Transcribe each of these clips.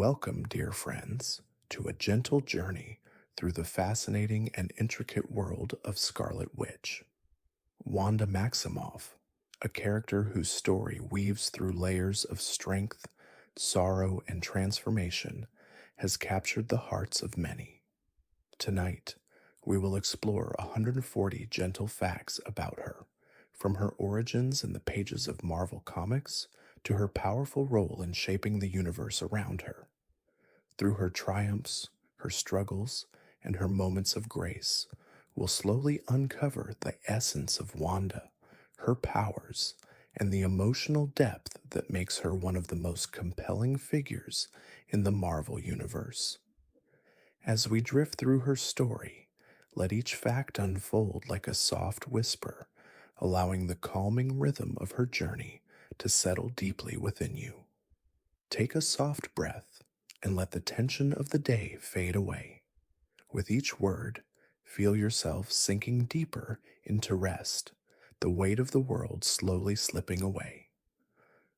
Welcome, dear friends, to a gentle journey through the fascinating and intricate world of Scarlet Witch. Wanda Maximoff, a character whose story weaves through layers of strength, sorrow, and transformation, has captured the hearts of many. Tonight, we will explore 140 gentle facts about her, from her origins in the pages of Marvel Comics to her powerful role in shaping the universe around her. Through her triumphs, her struggles, and her moments of grace, we'll slowly uncover the essence of Wanda, her powers, and the emotional depth that makes her one of the most compelling figures in the Marvel Universe. As we drift through her story, let each fact unfold like a soft whisper, allowing the calming rhythm of her journey to settle deeply within you. Take a soft breath and let the tension of the day fade away. With each word, feel yourself sinking deeper into rest, the weight of the world slowly slipping away.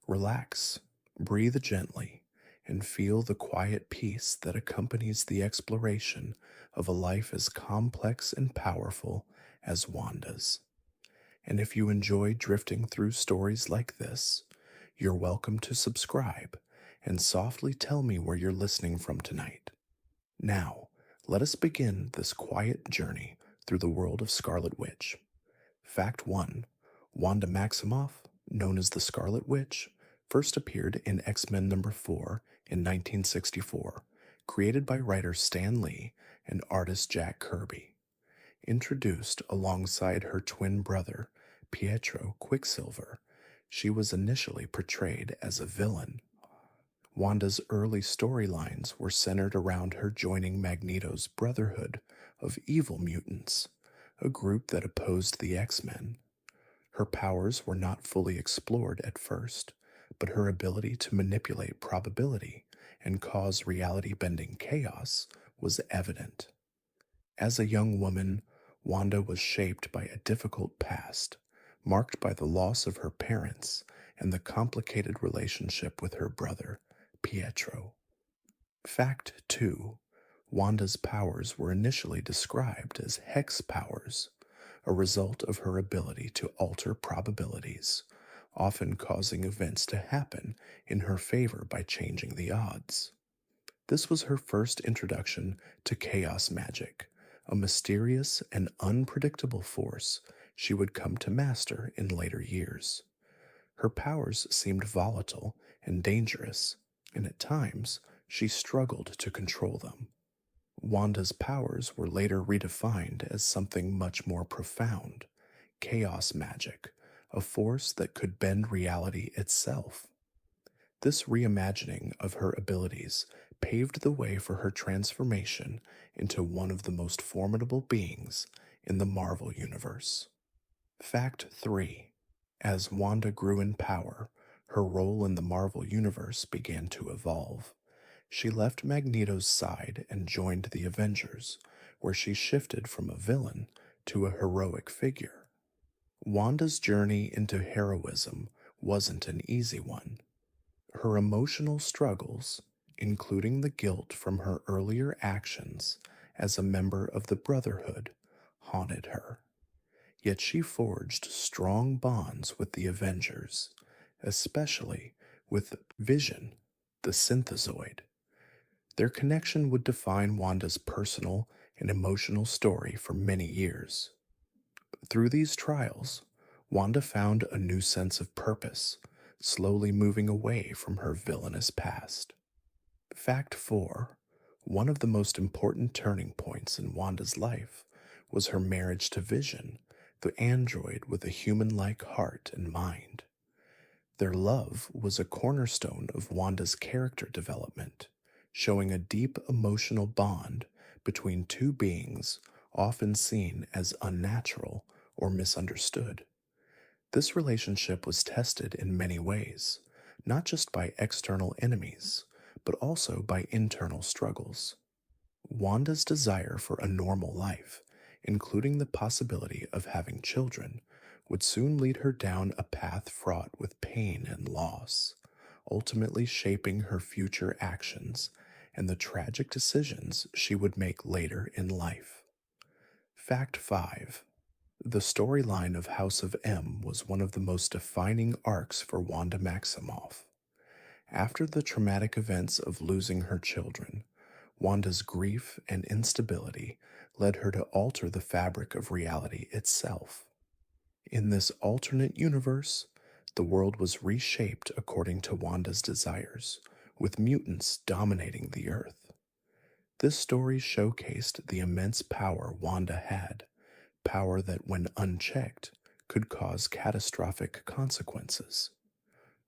Relax, breathe gently, and feel the quiet peace that accompanies the exploration of a life as complex and powerful as Wanda's. And if you enjoy drifting through stories like this, you're welcome to subscribe and softly tell me where you're listening from tonight. Now, let us begin this quiet journey through the world of Scarlet Witch. Fact 1. Wanda Maximoff, known as the Scarlet Witch, first appeared in X-Men number 4 in 1964, created by writer Stan Lee and artist Jack Kirby. Introduced alongside her twin brother, Pietro Quicksilver, she was initially portrayed as a villain. Wanda's early storylines were centered around her joining Magneto's Brotherhood of Evil Mutants, a group that opposed the X-Men. Her powers were not fully explored at first, but her ability to manipulate probability and cause reality-bending chaos was evident. As a young woman, Wanda was shaped by a difficult past, marked by the loss of her parents and the complicated relationship with her brother, Pietro. Fact 2. Wanda's powers were initially described as hex powers, a result of her ability to alter probabilities, often causing events to happen in her favor by changing the odds. This was her first introduction to chaos magic, a mysterious and unpredictable force she would come to master in later years. Her powers seemed volatile and dangerous, and at times she struggled to control them. Wanda's powers were later redefined as something much more profound: chaos magic, a force that could bend reality itself. This reimagining of her abilities paved the way for her transformation into one of the most formidable beings in the Marvel Universe. Fact 3. As Wanda grew in power, her role in the Marvel Universe began to evolve. She left Magneto's side and joined the Avengers, where she shifted from a villain to a heroic figure. Wanda's journey into heroism wasn't an easy one. Her emotional struggles, including the guilt from her earlier actions as a member of the Brotherhood, haunted her. Yet she forged strong bonds with the Avengers, especially with Vision, the synthezoid. Their connection would define Wanda's personal and emotional story for many years. Through these trials, Wanda found a new sense of purpose, slowly moving away from her villainous past. Fact 4. One of the most important turning points in Wanda's life was her marriage to Vision, the android with a human-like heart and mind. Their love was a cornerstone of Wanda's character development, showing a deep emotional bond between two beings often seen as unnatural or misunderstood. This relationship was tested in many ways, not just by external enemies, but also by internal struggles. Wanda's desire for a normal life, including the possibility of having children, would soon lead her down a path fraught with pain and loss, ultimately shaping her future actions and the tragic decisions she would make later in life. Fact 5. The storyline of House of M was one of the most defining arcs for Wanda Maximoff. After the traumatic events of losing her children, Wanda's grief and instability led her to alter the fabric of reality itself. In this alternate universe, the world was reshaped according to Wanda's desires, with mutants dominating the Earth. This story showcased the immense power Wanda had, power that, when unchecked, could cause catastrophic consequences.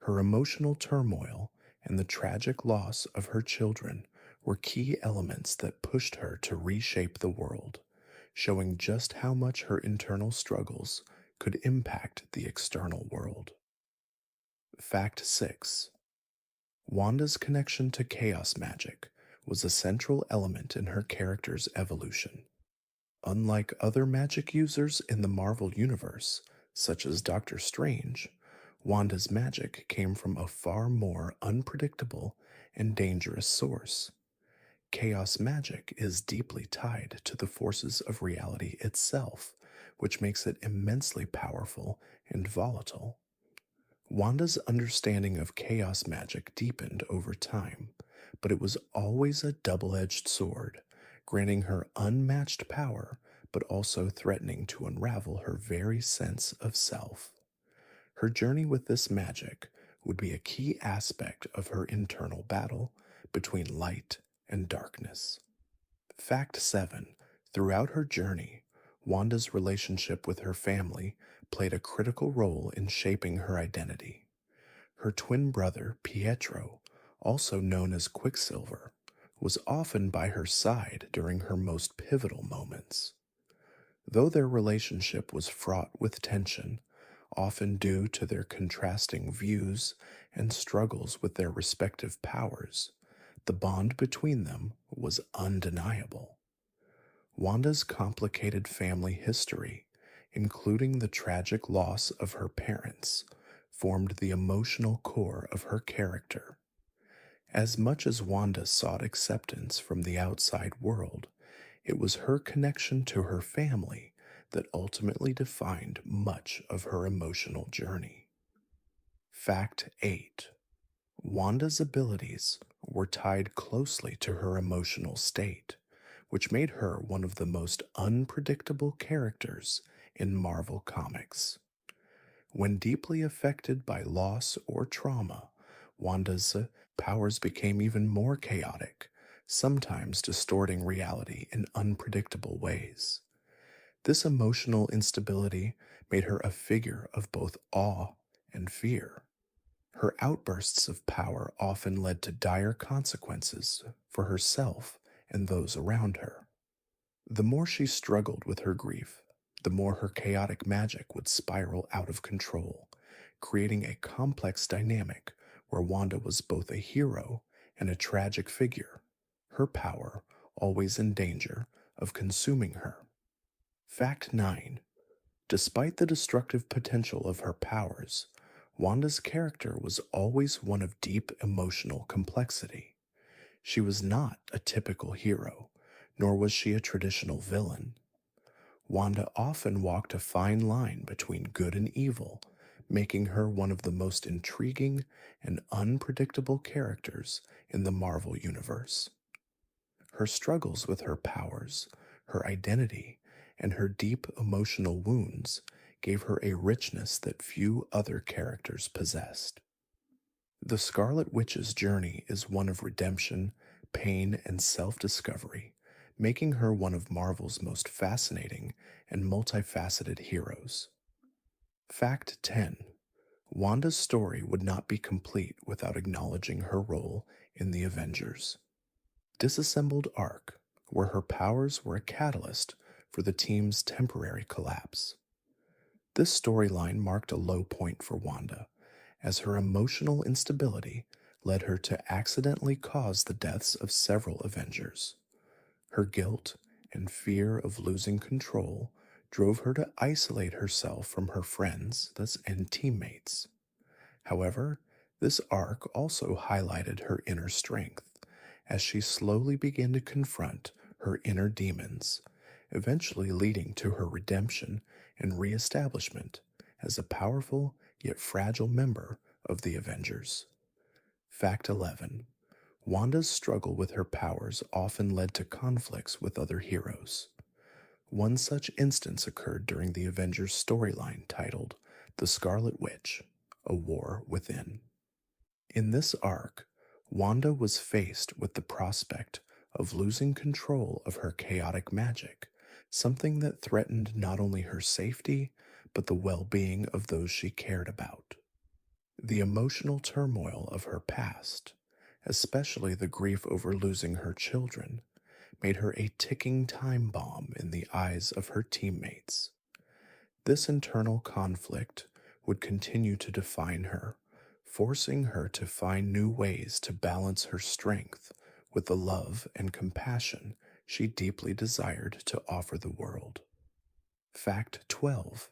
Her emotional turmoil and the tragic loss of her children were key elements that pushed her to reshape the world, showing just how much her internal struggles could impact the external world. Fact 6. Wanda's connection to chaos magic was a central element in her character's evolution. Unlike other magic users in the Marvel Universe, such as Doctor Strange, Wanda's magic came from a far more unpredictable and dangerous source. Chaos magic is deeply tied to the forces of reality itself, which makes it immensely powerful and volatile. Wanda's understanding of chaos magic deepened over time, but it was always a double edged sword, granting her unmatched power but also threatening to unravel her very sense of self. Her journey with this magic would be a key aspect of her internal battle between light and darkness. Fact 7. Throughout her journey, Wanda's relationship with her family played a critical role in shaping her identity. Her twin brother, Pietro, also known as Quicksilver, was often by her side during her most pivotal moments. Though their relationship was fraught with tension, often due to their contrasting views and struggles with their respective powers, the bond between them was undeniable. Wanda's complicated family history, including the tragic loss of her parents, formed the emotional core of her character. As much as Wanda sought acceptance from the outside world, it was her connection to her family that ultimately defined much of her emotional journey. Fact 8. Wanda's abilities were tied closely to her emotional state, which made her one of the most unpredictable characters in Marvel Comics. When deeply affected by loss or trauma, Wanda's powers became even more chaotic, sometimes distorting reality in unpredictable ways. This emotional instability made her a figure of both awe and fear. Her outbursts of power often led to dire consequences for herself and those around her. The more she struggled with her grief, the more her chaotic magic would spiral out of control, creating a complex dynamic where Wanda was both a hero and a tragic figure, her power always in danger of consuming her. Fact 9. Despite the destructive potential of her powers, Wanda's character was always one of deep emotional complexity. She was not a typical hero, nor was she a traditional villain. Wanda often walked a fine line between good and evil, making her one of the most intriguing and unpredictable characters in the Marvel Universe. Her struggles with her powers, her identity, and her deep emotional wounds gave her a richness that few other characters possessed. The Scarlet Witch's journey is one of redemption, pain, and self-discovery, making her one of Marvel's most fascinating and multifaceted heroes. Fact 10. Wanda's story would not be complete without acknowledging her role in the Avengers. Disassembled Arc, where her powers were a catalyst for the team's temporary collapse. This storyline marked a low point for Wanda, as her emotional instability led her to accidentally cause the deaths of several Avengers. Her guilt and fear of losing control drove her to isolate herself from her friends and teammates. However, This arc also highlighted her inner strength as she slowly began to confront her inner demons, eventually leading to her redemption and reestablishment as a powerful yet fragile member of the Avengers. Fact 11. Wanda's struggle with her powers often led to conflicts with other heroes. One such instance occurred during the Avengers storyline titled The Scarlet Witch, A War Within. In this arc, Wanda was faced with the prospect of losing control of her chaotic magic, something that threatened not only her safety, but the well being of those she cared about. The emotional turmoil of her past, especially the grief over losing her children, made her a ticking time bomb in the eyes of her teammates. This internal conflict would continue to define her, forcing her to find new ways to balance her strength with the love and compassion she deeply desired to offer the world. Fact 12.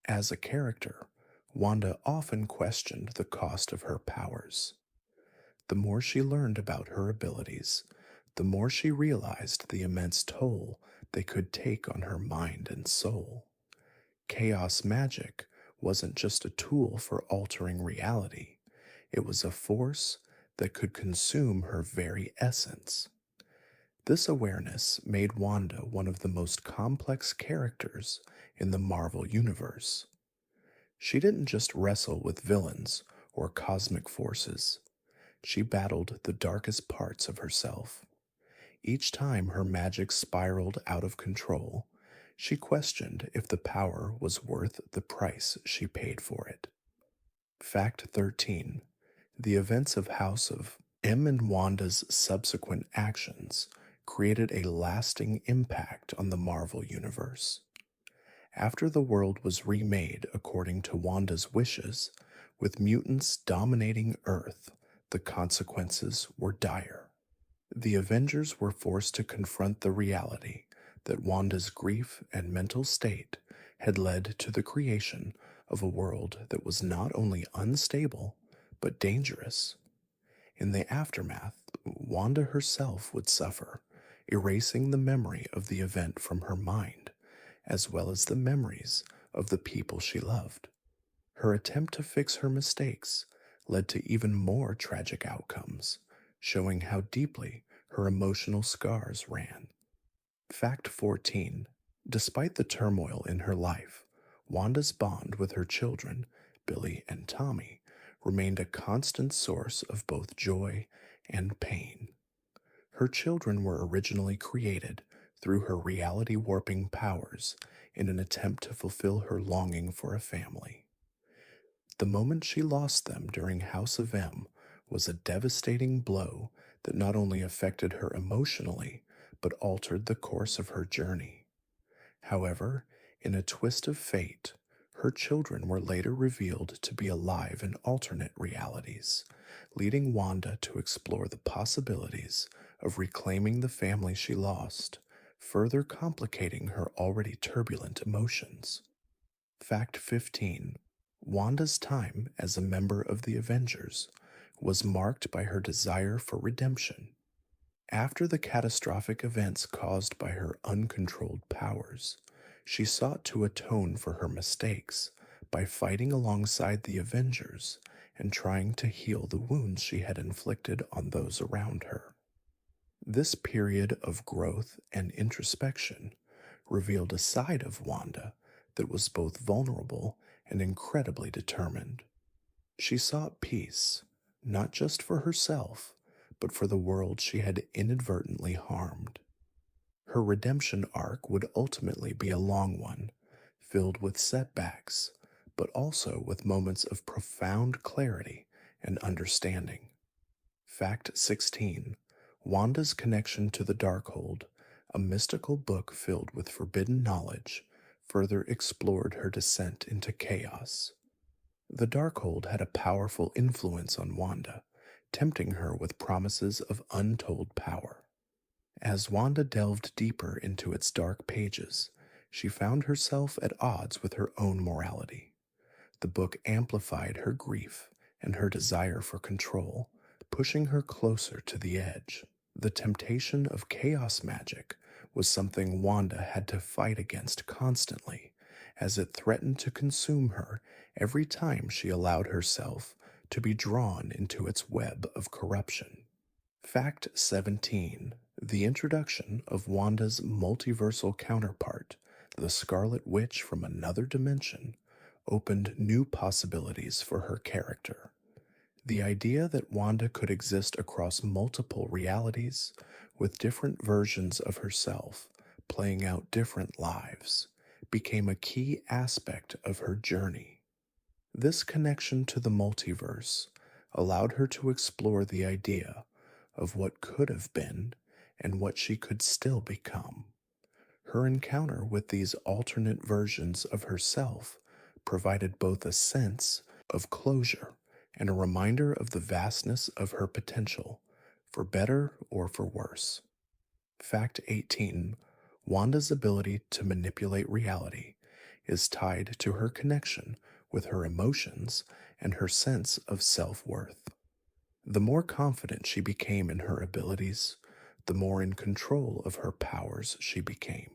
As a character, Wanda often questioned the cost of her powers. The more she learned about her abilities, the more she realized the immense toll they could take on her mind and soul. Chaos magic wasn't just a tool for altering reality, it was a force that could consume her very essence. This awareness made Wanda one of the most complex characters in the Marvel Universe. She didn't just wrestle with villains or cosmic forces, she battled the darkest parts of herself. Each time her magic spiraled out of control, she questioned if the power was worth the price she paid for it. Fact 13. The events of House of M and Wanda's subsequent actions created a lasting impact on the Marvel Universe. After the world was remade according to Wanda's wishes, with mutants dominating Earth, the consequences were dire. The Avengers were forced to confront the reality that Wanda's grief and mental state had led to the creation of a world that was not only unstable, but dangerous. In the aftermath, Wanda herself would suffer, erasing the memory of the event from her mind, as well as the memories of the people she loved. Her attempt to fix her mistakes led to even more tragic outcomes, showing how deeply her emotional scars ran. Fact 14. Despite the turmoil in her life, Wanda's bond with her children, Billy and Tommy, remained a constant source of both joy and pain. Her children were originally created through her reality warping powers in an attempt to fulfill her longing for a family. The moment she lost them during House of M was a devastating blow that not only affected her emotionally, but altered the course of her journey. However, in a twist of fate, her children were later revealed to be alive in alternate realities, leading Wanda to explore the possibilities of reclaiming the family she lost, further complicating her already turbulent emotions. Fact 15. Wanda's time as a member of the Avengers was marked by her desire for redemption. After the catastrophic events caused by her uncontrolled powers, she sought to atone for her mistakes by fighting alongside the Avengers and trying to heal the wounds she had inflicted on those around her. This period of growth and introspection revealed a side of Wanda that was both vulnerable and incredibly determined. She sought peace, not just for herself, but for the world she had inadvertently harmed. Her redemption arc would ultimately be a long one, filled with setbacks, but also with moments of profound clarity and understanding. Fact 16. Wanda's connection to the Darkhold, a mystical book filled with forbidden knowledge, further explored her descent into chaos. The Darkhold had a powerful influence on Wanda, tempting her with promises of untold power. As Wanda delved deeper into its dark pages, she found herself at odds with her own morality. The book amplified her grief and her desire for control, pushing her closer to the edge. The temptation of chaos magic was something Wanda had to fight against constantly, as it threatened to consume her every time she allowed herself to be drawn into its web of corruption. Fact 17. The introduction of Wanda's multiversal counterpart, the Scarlet Witch from another dimension, opened new possibilities for her character. The idea that Wanda could exist across multiple realities, with different versions of herself playing out different lives, became a key aspect of her journey. This connection to the multiverse allowed her to explore the idea of what could have been and what she could still become. Her encounter with these alternate versions of herself provided both a sense of closure and a reminder of the vastness of her potential, for better or for worse. Fact 18. Wanda's ability to manipulate reality is tied to her connection with her emotions and her sense of self-worth. The more confident she became in her abilities, the more in control of her powers she became.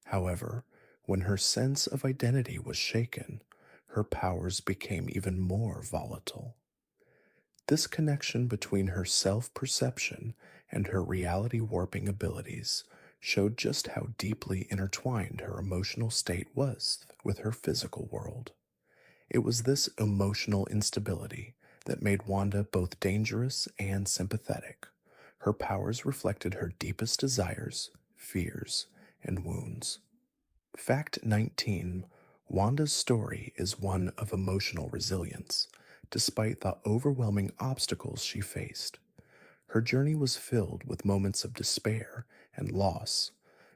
However, when her sense of identity was shaken, her powers became even more volatile. This connection between her self perception and her reality warping abilities showed just how deeply intertwined her emotional state was with her physical world. It was this emotional instability that made Wanda both dangerous and sympathetic. Her powers reflected her deepest desires, fears, and wounds. Fact 19. Wanda's story is one of emotional resilience, despite the overwhelming obstacles she faced. Her journey was filled with moments of despair and loss,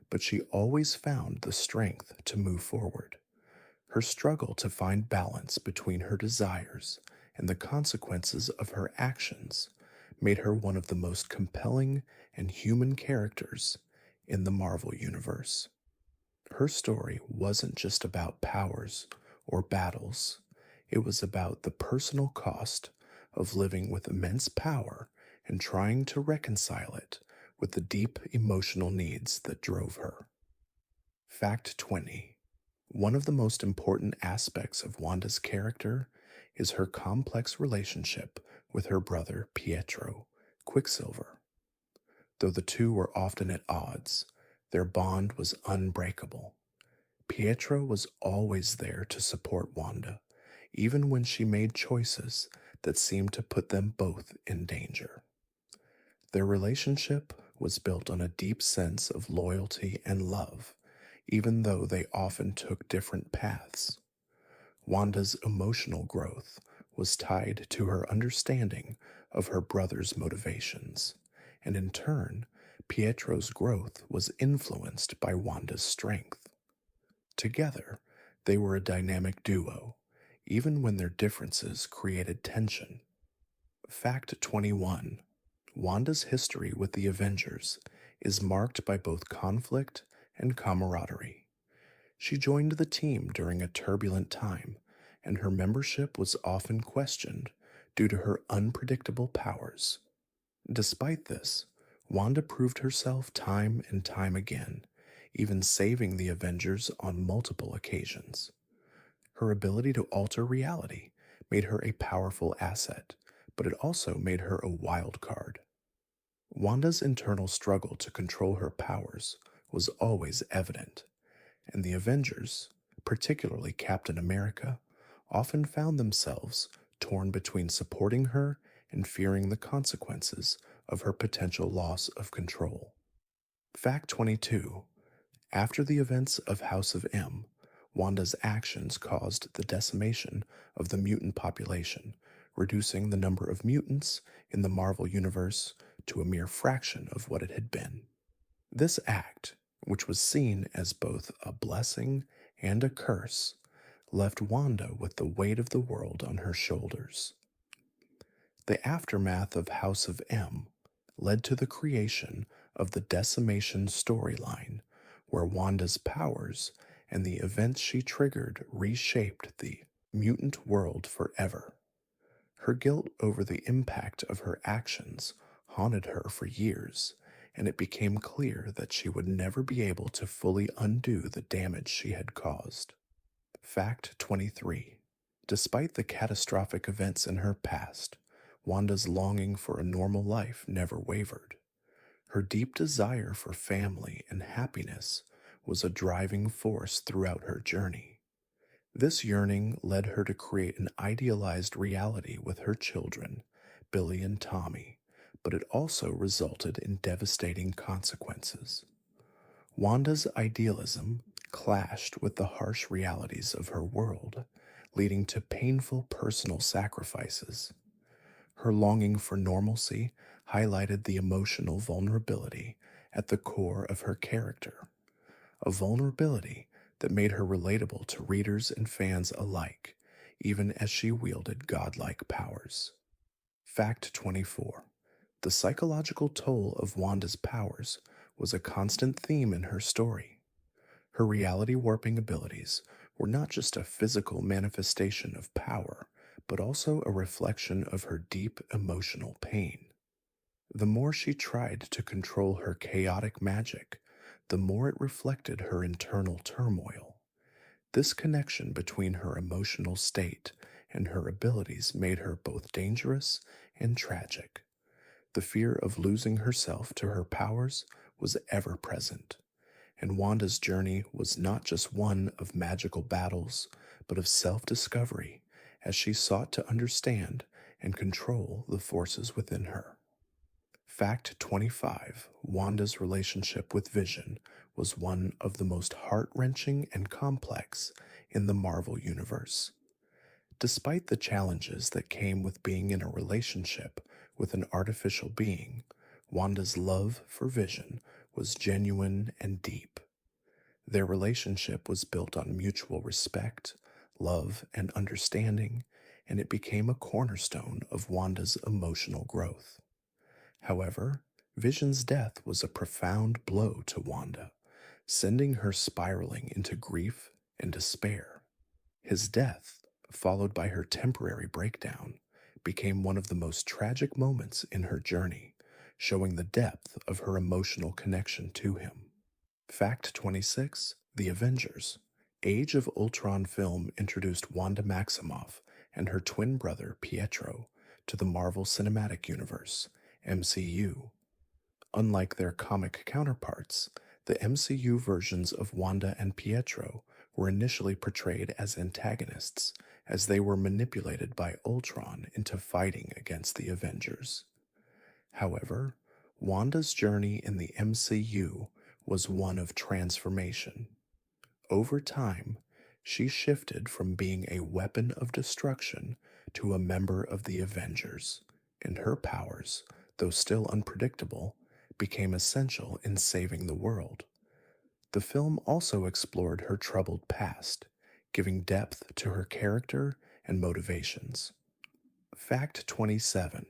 but she always found the strength to move forward. Her struggle to find balance between her desires and the consequences of her actions made her one of the most compelling and human characters in the Marvel Universe. Her story wasn't just about powers or battles, it was about the personal cost of living with immense power and trying to reconcile it with the deep emotional needs that drove her. Fact 20. One of the most important aspects of Wanda's character is her complex relationship with her brother Pietro, Quicksilver. Though the two were often at odds, their bond was unbreakable. Pietro was always there to support Wanda, even when she made choices that seemed to put them both in danger. Their relationship was built on a deep sense of loyalty and love, even though they often took different paths. Wanda's emotional growth was tied to her understanding of her brother's motivations, and in turn, Pietro's growth was influenced by Wanda's strength. Together, they were a dynamic duo, even when their differences created tension. Fact 21. Wanda's history with the Avengers is marked by both conflict and camaraderie. She joined the team during a turbulent time, and her membership was often questioned due to her unpredictable powers. Despite this, Wanda proved herself time and time again, even saving the Avengers on multiple occasions. Her ability to alter reality made her a powerful asset, but it also made her a wild card. Wanda's internal struggle to control her powers was always evident, and the Avengers, particularly Captain America, often found themselves torn between supporting her and fearing the consequences of her potential loss of control. Fact 22. After the events of House of M, Wanda's actions caused the decimation of the mutant population, reducing the number of mutants in the Marvel Universe to a mere fraction of what it had been. This act, which was seen as both a blessing and a curse, left Wanda with the weight of the world on her shoulders. The aftermath of House of M led to the creation of the Decimation storyline, where Wanda's powers and the events she triggered reshaped the mutant world forever. Her guilt over the impact of her actions haunted her for years, and it became clear that she would never be able to fully undo the damage she had caused. Fact 23. Despite the catastrophic events in her past, Wanda's longing for a normal life never wavered. Her deep desire for family and happiness was a driving force throughout her journey. This yearning led her to create an idealized reality with her children, Billy and Tommy, but it also resulted in devastating consequences. Wanda's idealism clashed with the harsh realities of her world, leading to painful personal sacrifices. Her longing for normalcy highlighted the emotional vulnerability at the core of her character, a vulnerability that made her relatable to readers and fans alike, even as she wielded godlike powers. Fact 24. The psychological toll of Wanda's powers was a constant theme in her story. Her reality warping abilities were not just a physical manifestation of power, but also a reflection of her deep emotional pain. The more she tried to control her chaotic magic, the more it reflected her internal turmoil. This connection between her emotional state and her abilities made her both dangerous and tragic. The fear of losing herself to her powers was ever present, and Wanda's journey was not just one of magical battles, but of self discovery as she sought to understand and control the forces within her. Fact 25. Wanda's relationship with Vision was one of the most heart wrenching and complex in the Marvel Universe. Despite the challenges that came with being in a relationship with an artificial being, Wanda's love for Vision was genuine and deep. Their relationship was built on mutual respect, love, and understanding, and it became a cornerstone of Wanda's emotional growth. However, Vision's death was a profound blow to Wanda, sending her spiraling into grief and despair. His death, followed by her temporary breakdown, became one of the most tragic moments in her journey, showing the depth of her emotional connection to him. Fact 26. The Avengers. Age of Ultron film introduced Wanda Maximoff and her twin brother Pietro to the Marvel Cinematic Universe, MCU. Unlike their comic counterparts, the MCU versions of Wanda and Pietro were initially portrayed as antagonists, as they were manipulated by Ultron into fighting against the Avengers. However, Wanda's journey in the MCU was one of transformation. Over time, she shifted from being a weapon of destruction to a member of the Avengers, and her powers, though still unpredictable, became essential in saving the world. The film also explored her troubled past, giving depth to her character and motivations. Fact 27.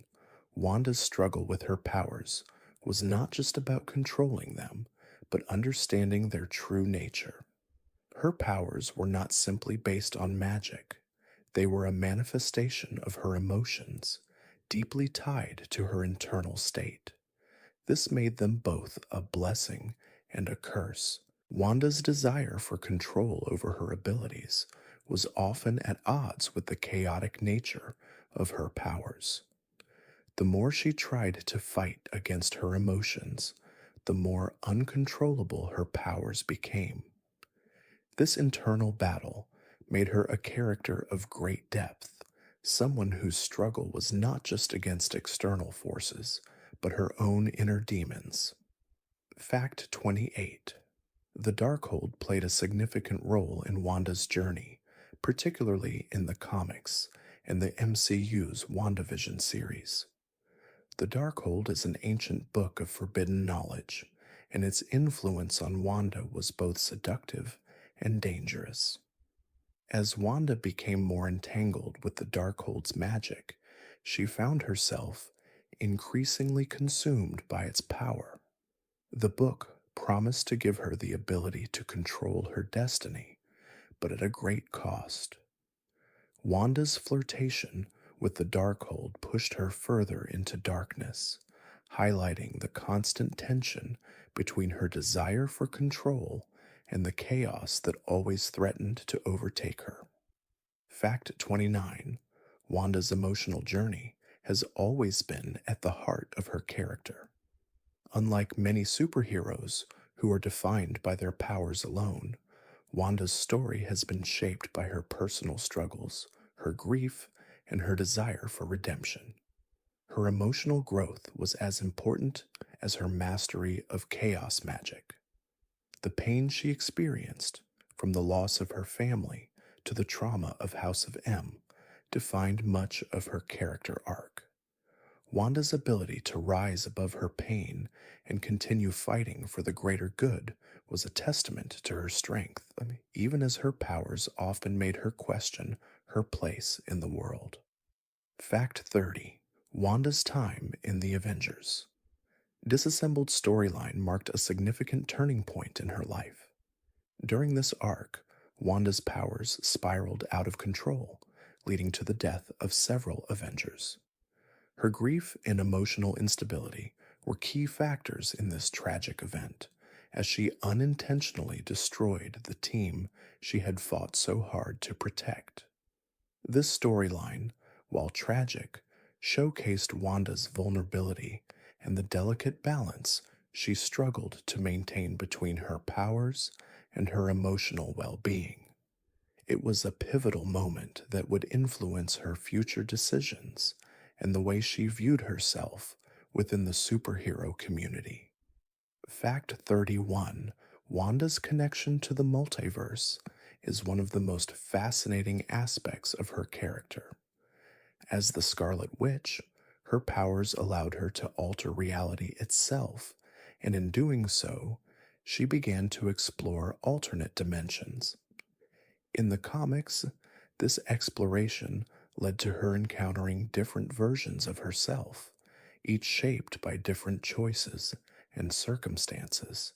Wanda's struggle with her powers was not just about controlling them, but understanding their true nature. Her powers were not simply based on magic, they were a manifestation of her emotions, deeply tied to her internal state. This made them both a blessing and a curse. Wanda's desire for control over her abilities was often at odds with the chaotic nature of her powers. The more she tried to fight against her emotions, the more uncontrollable her powers became. This internal battle made her a character of great depth, someone whose struggle was not just against external forces, but her own inner demons. Fact 28. The Darkhold played a significant role in Wanda's journey, particularly in the comics and the MCU's WandaVision series. The Darkhold is an ancient book of forbidden knowledge, and its influence on Wanda was both seductive and dangerous. As Wanda became more entangled with the Darkhold's magic, she found herself increasingly consumed by its power. The book promised to give her the ability to control her destiny, but at a great cost. Wanda's flirtation with the Darkhold pushed her further into darkness, highlighting the constant tension between her desire for control and the chaos that always threatened to overtake her. Fact 29. Wanda's emotional journey has always been at the heart of her character. Unlike many superheroes who are defined by their powers alone, Wanda's story has been shaped by her personal struggles, her grief, and her desire for redemption. Her emotional growth was as important as her mastery of chaos magic. The pain she experienced, from the loss of her family to the trauma of House of M, defined much of her character arc. Wanda's ability to rise above her pain and continue fighting for the greater good was a testament to her strength, even as her powers often made her question her place in the world. Fact 30. Wanda's time in the Avengers. Disassembled storyline marked a significant turning point in her life. During this arc, Wanda's powers spiraled out of control, leading to the death of several Avengers. Her grief and emotional instability were key factors in this tragic event, as she unintentionally destroyed the team she had fought so hard to protect. This storyline, while tragic, showcased Wanda's vulnerability and the delicate balance she struggled to maintain between her powers and her emotional well-being. It was a pivotal moment that would influence her future decisions and the way she viewed herself within the superhero community. Fact 31. Wanda's connection to the multiverse is one of the most fascinating aspects of her character. As the Scarlet Witch, her powers allowed her to alter reality itself, and in doing so, she began to explore alternate dimensions. In the comics, this exploration led to her encountering different versions of herself, each shaped by different choices and circumstances.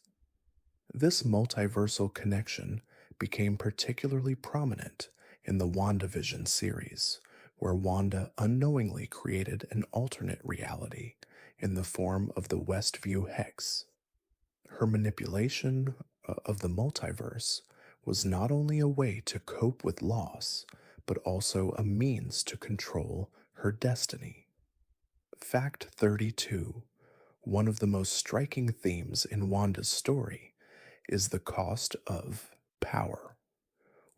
This multiversal connection became particularly prominent in the WandaVision series, where Wanda unknowingly created an alternate reality in the form of the Westview Hex. Her manipulation of the multiverse was not only a way to cope with loss, but also a means to control her destiny. Fact 32. One of the most striking themes in Wanda's story is the cost of power.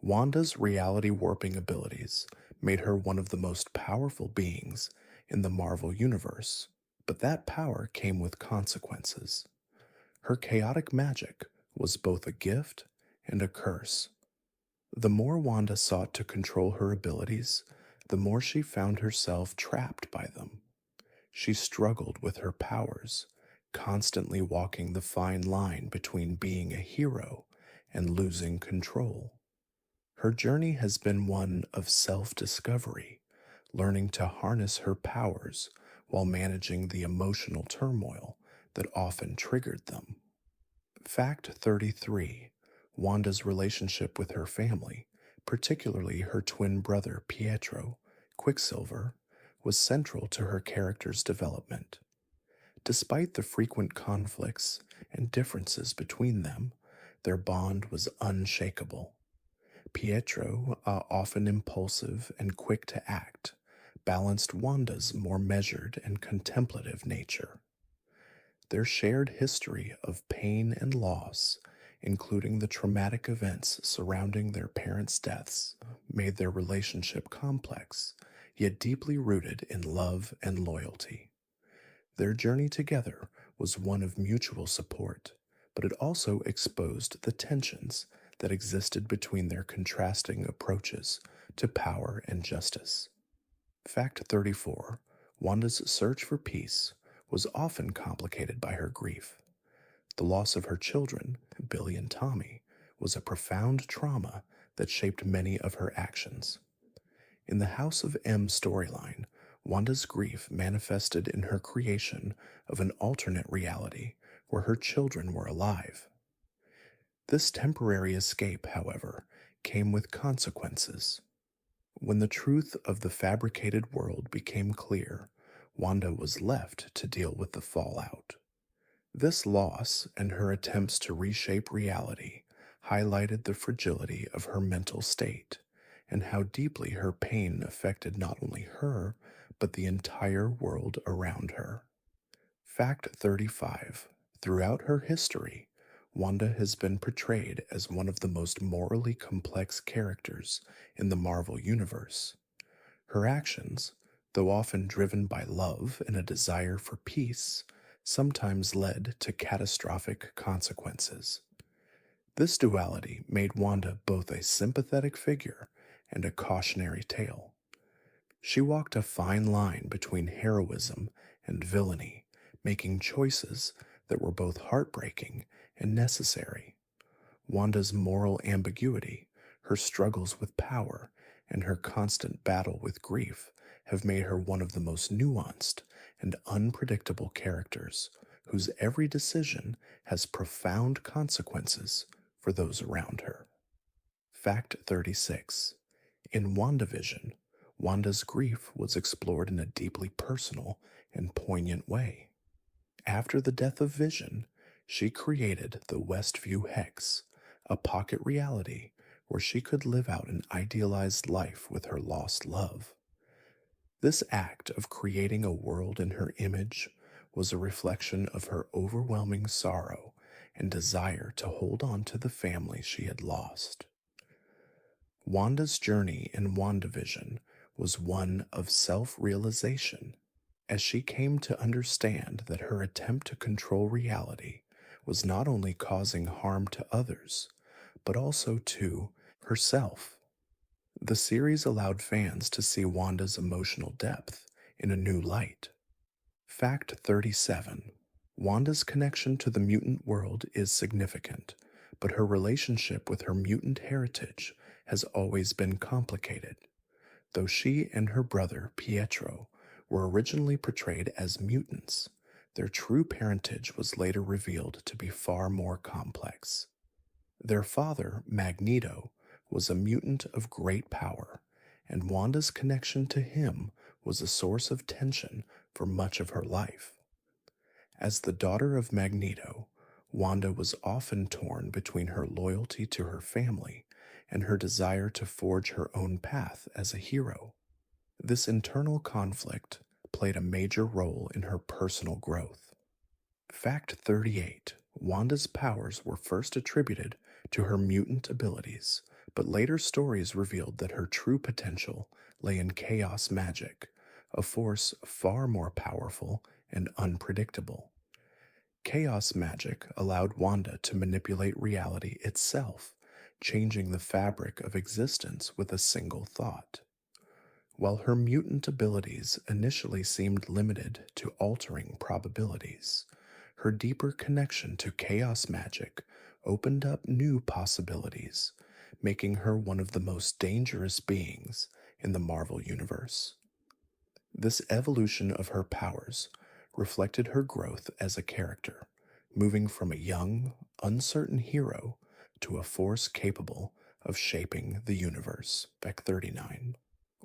Wanda's reality warping abilities made her one of the most powerful beings in the Marvel Universe, but that power came with consequences. Her chaotic magic was both a gift and a curse. The more Wanda sought to control her abilities, the more she found herself trapped by them. She struggled with her powers, constantly walking the fine line between being a hero and losing control. Her journey has been one of self-discovery, learning to harness her powers while managing the emotional turmoil that often triggered them. Fact 33. Wanda's relationship with her family, particularly her twin brother Pietro, Quicksilver, was central to her character's development. Despite the frequent conflicts and differences between them, their bond was unshakable. Pietro, often impulsive and quick to act, balanced Wanda's more measured and contemplative nature. Their shared history of pain and loss, including the traumatic events surrounding their parents' deaths, made their relationship complex, yet deeply rooted in love and loyalty. Their journey together was one of mutual support, but it also exposed the tensions that existed between their contrasting approaches to power and justice. Fact 34. Wanda's search for peace was often complicated by her grief. The loss of her children, Billy and Tommy, was a profound trauma that shaped many of her actions. In the House of M storyline, Wanda's grief manifested in her creation of an alternate reality where her children were alive. This temporary escape, however, came with consequences. When the truth of the fabricated world became clear, Wanda was left to deal with the fallout. This loss and her attempts to reshape reality highlighted the fragility of her mental state and how deeply her pain affected not only her, but the entire world around her. Fact 35. Throughout her history, Wanda has been portrayed as one of the most morally complex characters in the Marvel Universe. Her actions, though often driven by love and a desire for peace, sometimes led to catastrophic consequences. This duality made Wanda both a sympathetic figure and a cautionary tale. She walked a fine line between heroism and villainy, making choices that were both heartbreaking and necessary. Wanda's moral ambiguity, her struggles with power, and her constant battle with grief have made her one of the most nuanced and unpredictable characters whose every decision has profound consequences for those around her. Fact 36. In WandaVision, Wanda's grief was explored in a deeply personal and poignant way. After the death of Vision, she created the Westview Hex, a pocket reality where she could live out an idealized life with her lost love. This act of creating a world in her image was a reflection of her overwhelming sorrow and desire to hold on to the family she had lost. Wanda's journey in WandaVision was one of self realization as she came to understand that her attempt to control reality was not only causing harm to others, but also to herself. The series allowed fans to see Wanda's emotional depth in a new light. Fact 37. Wanda's connection to the mutant world is significant, but her relationship with her mutant heritage has always been complicated. Though she and her brother, Pietro, were originally portrayed as mutants, their true parentage was later revealed to be far more complex. Their father, Magneto, was a mutant of great power, and Wanda's connection to him was a source of tension for much of her life. As the daughter of Magneto, Wanda was often torn between her loyalty to her family and her desire to forge her own path as a hero. This internal conflict played a major role in her personal growth. Fact 38. Wanda's powers were first attributed to her mutant abilities, but later stories revealed that her true potential lay in chaos magic, a force far more powerful and unpredictable. Chaos magic allowed Wanda to manipulate reality itself, changing the fabric of existence with a single thought. While her mutant abilities initially seemed limited to altering probabilities, her deeper connection to chaos magic opened up new possibilities, making her one of the most dangerous beings in the Marvel Universe. This evolution of her powers reflected her growth as a character, moving from a young, uncertain hero to a force capable of shaping the universe. Beck 39.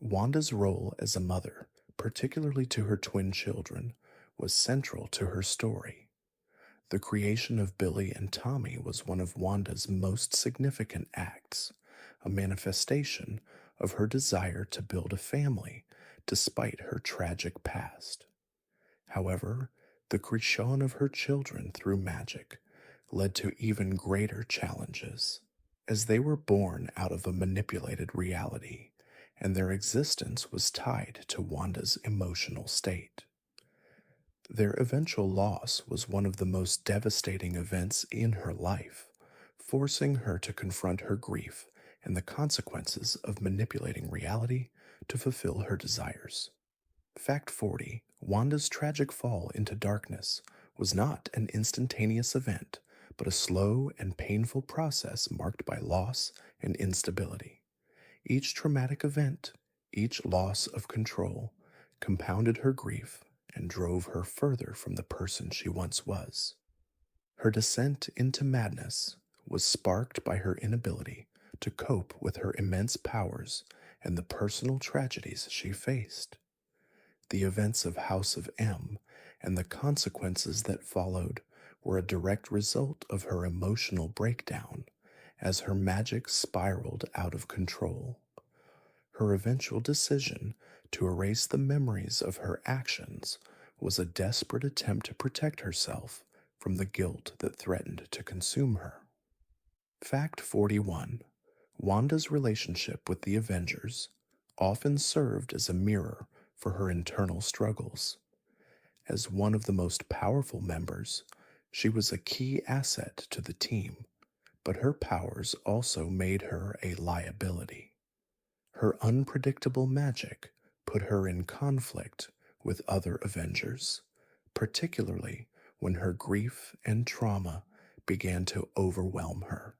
Wanda's role as a mother, particularly to her twin children, was central to her story. The creation of Billy and Tommy was one of Wanda's most significant acts, a manifestation of her desire to build a family despite her tragic past. However, the creation of her children through magic led to even greater challenges, as they were born out of a manipulated reality, and their existence was tied to Wanda's emotional state. Their eventual loss was one of the most devastating events in her life, forcing her to confront her grief and the consequences of manipulating reality to fulfill her desires. Fact 40. Wanda's tragic fall into darkness was not an instantaneous event, but a slow and painful process marked by loss and instability. Each traumatic event, each loss of control, compounded her grief and drove her further from the person she once was. Her descent into madness was sparked by her inability to cope with her immense powers and the personal tragedies she faced. The events of House of M and the consequences that followed were a direct result of her emotional breakdown as her magic spiraled out of control. Her eventual decision to erase the memories of her actions was a desperate attempt to protect herself from the guilt that threatened to consume her. Fact 41. Wanda's relationship with the Avengers often served as a mirror for her internal struggles. As one of the most powerful members, she was a key asset to the team, but her powers also made her a liability. Her unpredictable magic put her in conflict with other Avengers, particularly when her grief and trauma began to overwhelm her.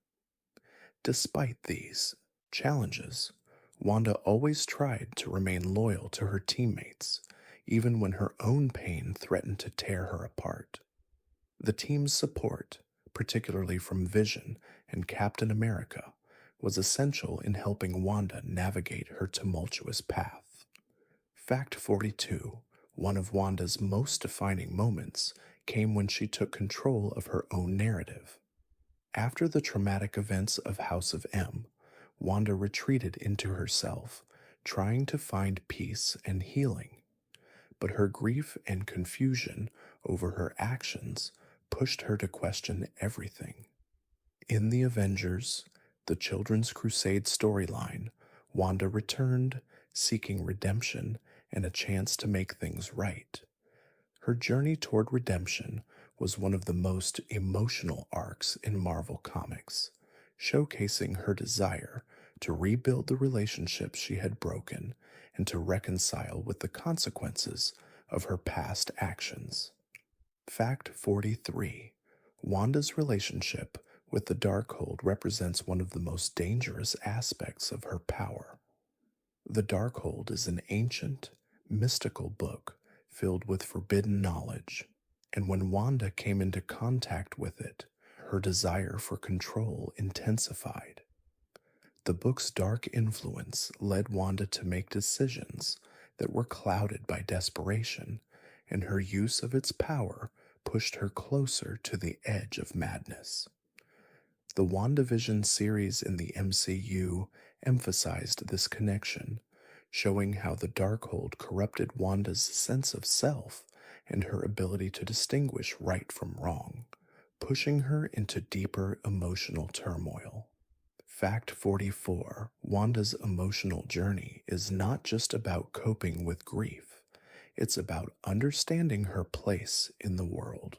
Despite these challenges, Wanda always tried to remain loyal to her teammates, even when her own pain threatened to tear her apart. The team's support, particularly from Vision and Captain America, was essential in helping Wanda navigate her tumultuous path. Fact 42. One of Wanda's most defining moments came when she took control of her own narrative. After the traumatic events of House of M, Wanda retreated into herself, trying to find peace and healing. But her grief and confusion over her actions pushed her to question everything. In the Avengers, the Children's Crusade storyline, Wanda returned, seeking redemption and a chance to make things right. Her journey toward redemption was one of the most emotional arcs in Marvel Comics, showcasing her desire to rebuild the relationships she had broken and to reconcile with the consequences of her past actions. Fact 43. Wanda's relationship with the Darkhold represents one of the most dangerous aspects of her power. The Darkhold is an ancient, mystical book filled with forbidden knowledge, and when Wanda came into contact with it, her desire for control intensified. The book's dark influence led Wanda to make decisions that were clouded by desperation, and her use of its power pushed her closer to the edge of madness. The WandaVision series in the MCU emphasized this connection, showing how the Darkhold corrupted Wanda's sense of self and her ability to distinguish right from wrong, pushing her into deeper emotional turmoil. Fact 44. Wanda's emotional journey is not just about coping with grief, it's about understanding her place in the world.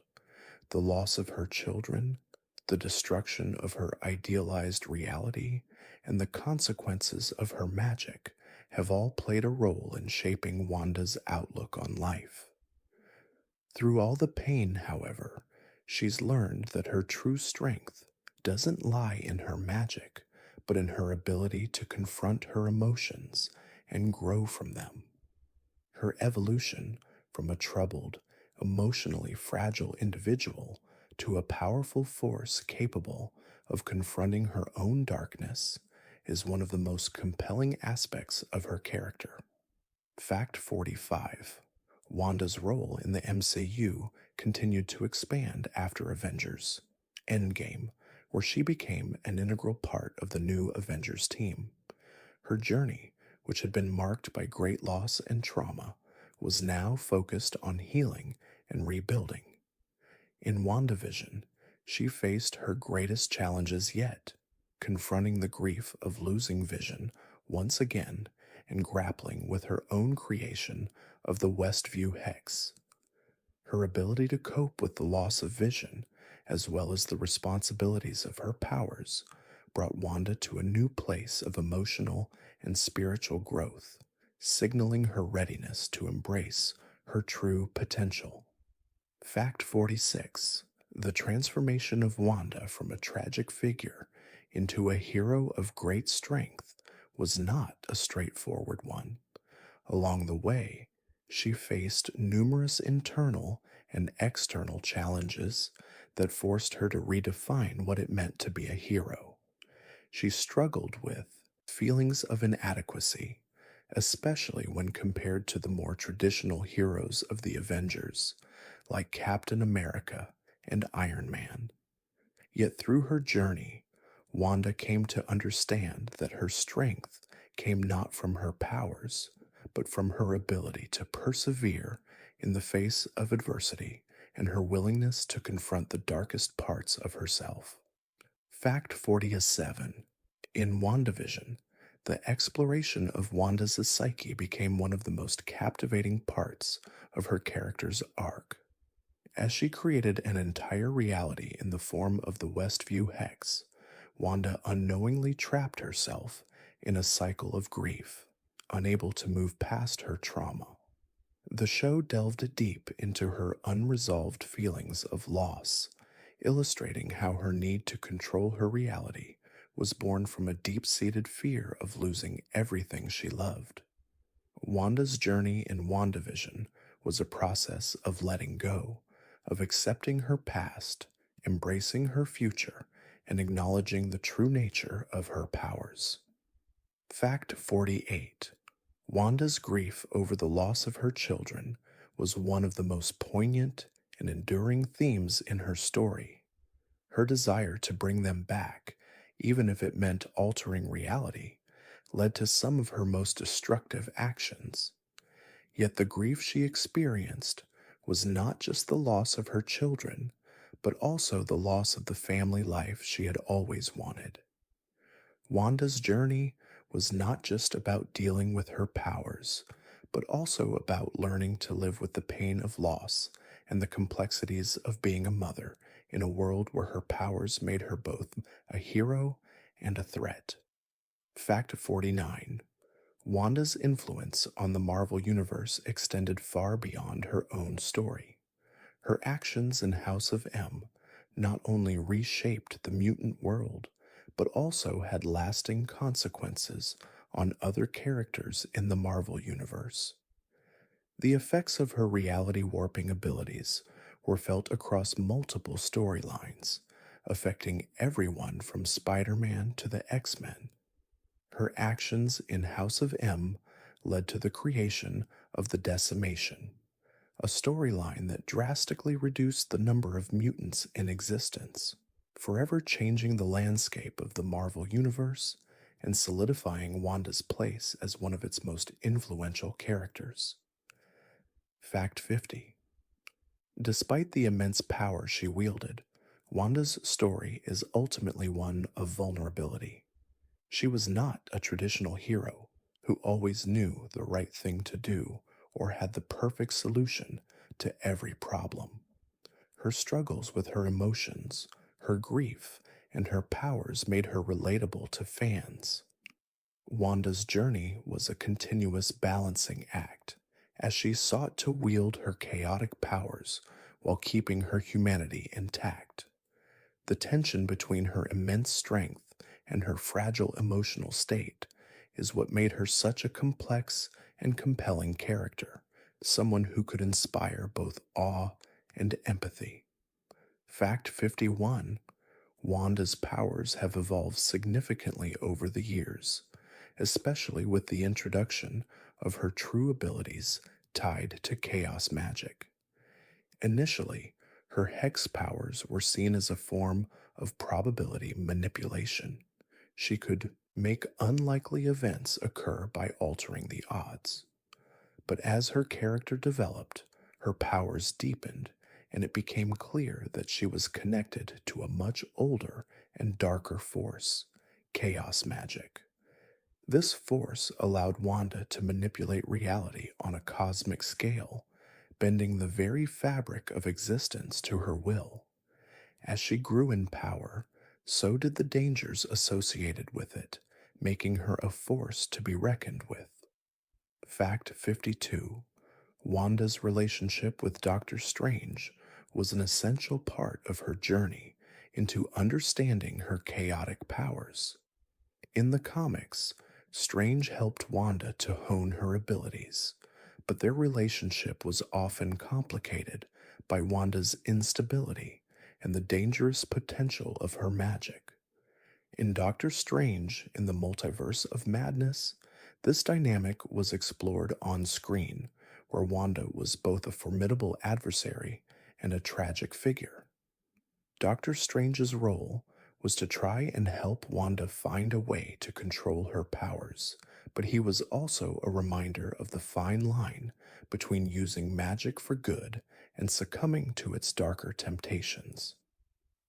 The loss of her children, the destruction of her idealized reality, and the consequences of her magic have all played a role in shaping Wanda's outlook on life. Through all the pain, however, she's learned that her true strength doesn't lie in her magic, but in her ability to confront her emotions and grow from them. Her evolution from a troubled, emotionally fragile individual to a powerful force capable of confronting her own darkness is one of the most compelling aspects of her character. Fact 45. Wanda's role in the MCU continued to expand after Avengers Endgame, where she became an integral part of the new Avengers team. Her journey, which had been marked by great loss and trauma, was now focused on healing and rebuilding. In WandaVision, she faced her greatest challenges yet, confronting the grief of losing Vision once again and grappling with her own creation of the Westview Hex. Her ability to cope with the loss of Vision, as well as the responsibilities of her powers, brought Wanda to a new place of emotional and spiritual growth, signaling her readiness to embrace her true potential. Fact 46. The transformation of Wanda from a tragic figure into a hero of great strength was not a straightforward one. Along the way, she faced numerous internal and external challenges that forced her to redefine what it meant to be a hero. She struggled with feelings of inadequacy, especially when compared to the more traditional heroes of the Avengers, like Captain America and Iron Man. Yet through her journey, Wanda came to understand that her strength came not from her powers, but from her ability to persevere in the face of adversity and her willingness to confront the darkest parts of herself. Fact 47. In WandaVision, the exploration of Wanda's psyche became one of the most captivating parts of her character's arc. As she created an entire reality in the form of the Westview Hex, Wanda unknowingly trapped herself in a cycle of grief, unable to move past her trauma. The show delved deep into her unresolved feelings of loss, illustrating how her need to control her reality was born from a deep seated fear of losing everything she loved. Wanda's journey in WandaVision was a process of letting go, of accepting her past, embracing her future, and acknowledging the true nature of her powers. Fact 48. Wanda's grief over the loss of her children was one of the most poignant and enduring themes in her story. Her desire to bring them back, even if it meant altering reality, led to some of her most destructive actions. Yet the grief she experienced was not just the loss of her children, but also the loss of the family life she had always wanted. Wanda's journey was not just about dealing with her powers, but also about learning to live with the pain of loss and the complexities of being a mother in a world where her powers made her both a hero and a threat. Fact 49. Wanda's influence on the Marvel Universe extended far beyond her own story. Her actions in House of M not only reshaped the mutant world, but also had lasting consequences on other characters in the Marvel Universe. The effects of her reality warping abilities were felt across multiple storylines, affecting everyone from Spider-Man to the X-Men. Her actions in House of M led to the creation of the Decimation, a storyline that drastically reduced the number of mutants in existence, forever changing the landscape of the Marvel Universe and solidifying Wanda's place as one of its most influential characters. Fact 50. Despite the immense power she wielded, Wanda's story is ultimately one of vulnerability. She was not a traditional hero who always knew the right thing to do or had the perfect solution to every problem. Her struggles with her emotions, her grief, and her powers made her relatable to fans. Wanda's journey was a continuous balancing act as she sought to wield her chaotic powers while keeping her humanity intact. The tension between her immense strength and her fragile emotional state is what made her such a complex and compelling character, someone who could inspire both awe and empathy. Fact 51. Wanda's powers have evolved significantly over the years, especially with the introduction of her true abilities tied to chaos magic. Initially, her hex powers were seen as a form of probability manipulation. She could make unlikely events occur by altering the odds. But as her character developed, her powers deepened, and it became clear that she was connected to a much older and darker force, chaos magic. This force allowed Wanda to manipulate reality on a cosmic scale, bending the very fabric of existence to her will. As she grew in power, so did the dangers associated with it, making her a force to be reckoned with. Fact 52. Wanda's relationship with Doctor Strange was an essential part of her journey into understanding her chaotic powers. In the comics, Strange helped Wanda to hone her abilities, but their relationship was often complicated by Wanda's instability and the dangerous potential of her magic. In Doctor Strange in the Multiverse of Madness, this dynamic was explored on screen, where Wanda was both a formidable adversary and a tragic figure. Doctor Strange's role was to try and help Wanda find a way to control her powers, but he was also a reminder of the fine line between using magic for good and succumbing to its darker temptations.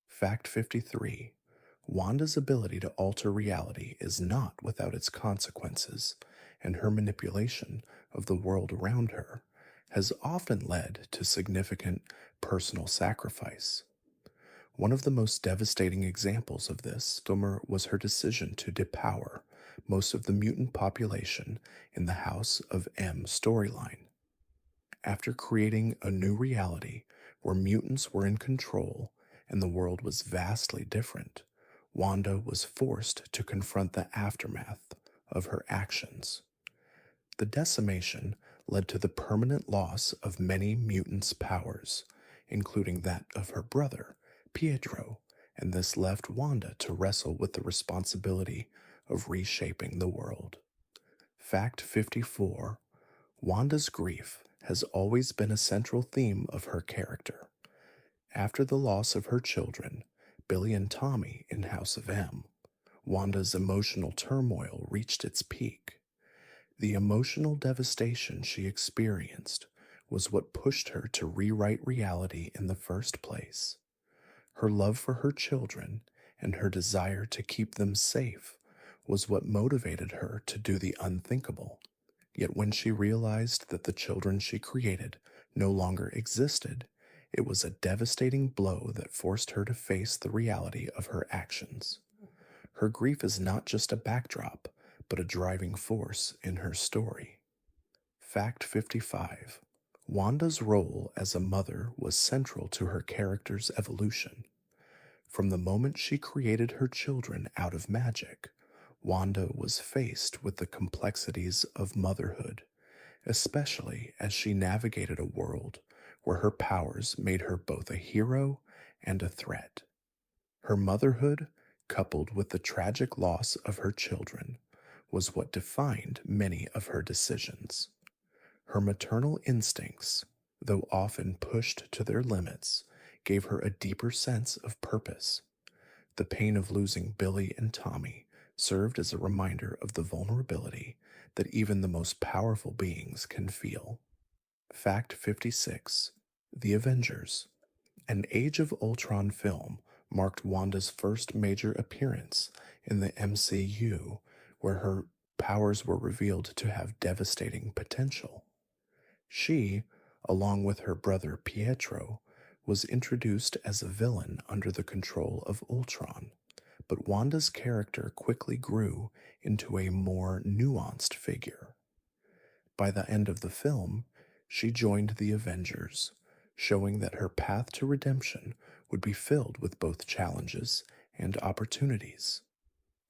Fact 53. Wanda's ability to alter reality is not without its consequences, and her manipulation of the world around her has often led to significant personal sacrifice. One of the most devastating examples of this summer was her decision to depower most of the mutant population in the House of M storyline. After creating a new reality where mutants were in control and the world was vastly different, Wanda was forced to confront the aftermath of her actions. The decimation led to the permanent loss of many mutants' powers, including that of her brother, Pietro, and this left Wanda to wrestle with the responsibility of reshaping the world. Fact 54. Wanda's grief has always been a central theme of her character. After the loss of her children, Billy and Tommy in House of M, Wanda's emotional turmoil reached its peak. The emotional devastation she experienced was what pushed her to rewrite reality in the first place. Her love for her children and her desire to keep them safe was what motivated her to do the unthinkable. Yet when she realized that the children she created no longer existed, it was a devastating blow that forced her to face the reality of her actions. Her grief is not just a backdrop, but a driving force in her story. Fact 55. Wanda's role as a mother was central to her character's evolution. From the moment she created her children out of magic, Wanda was faced with the complexities of motherhood, especially as she navigated a world where her powers made her both a hero and a threat. Her motherhood, coupled with the tragic loss of her children, was what defined many of her decisions. Her maternal instincts, though often pushed to their limits, gave her a deeper sense of purpose. The pain of losing Billy and Tommy served as a reminder of the vulnerability that even the most powerful beings can feel. Fact 56. The Avengers. An Age of Ultron film marked Wanda's first major appearance in the MCU, where her powers were revealed to have devastating potential. She, along with her brother Pietro, was introduced as a villain under the control of Ultron, but Wanda's character quickly grew into a more nuanced figure. By the end of the film, she joined the Avengers, showing that her path to redemption would be filled with both challenges and opportunities.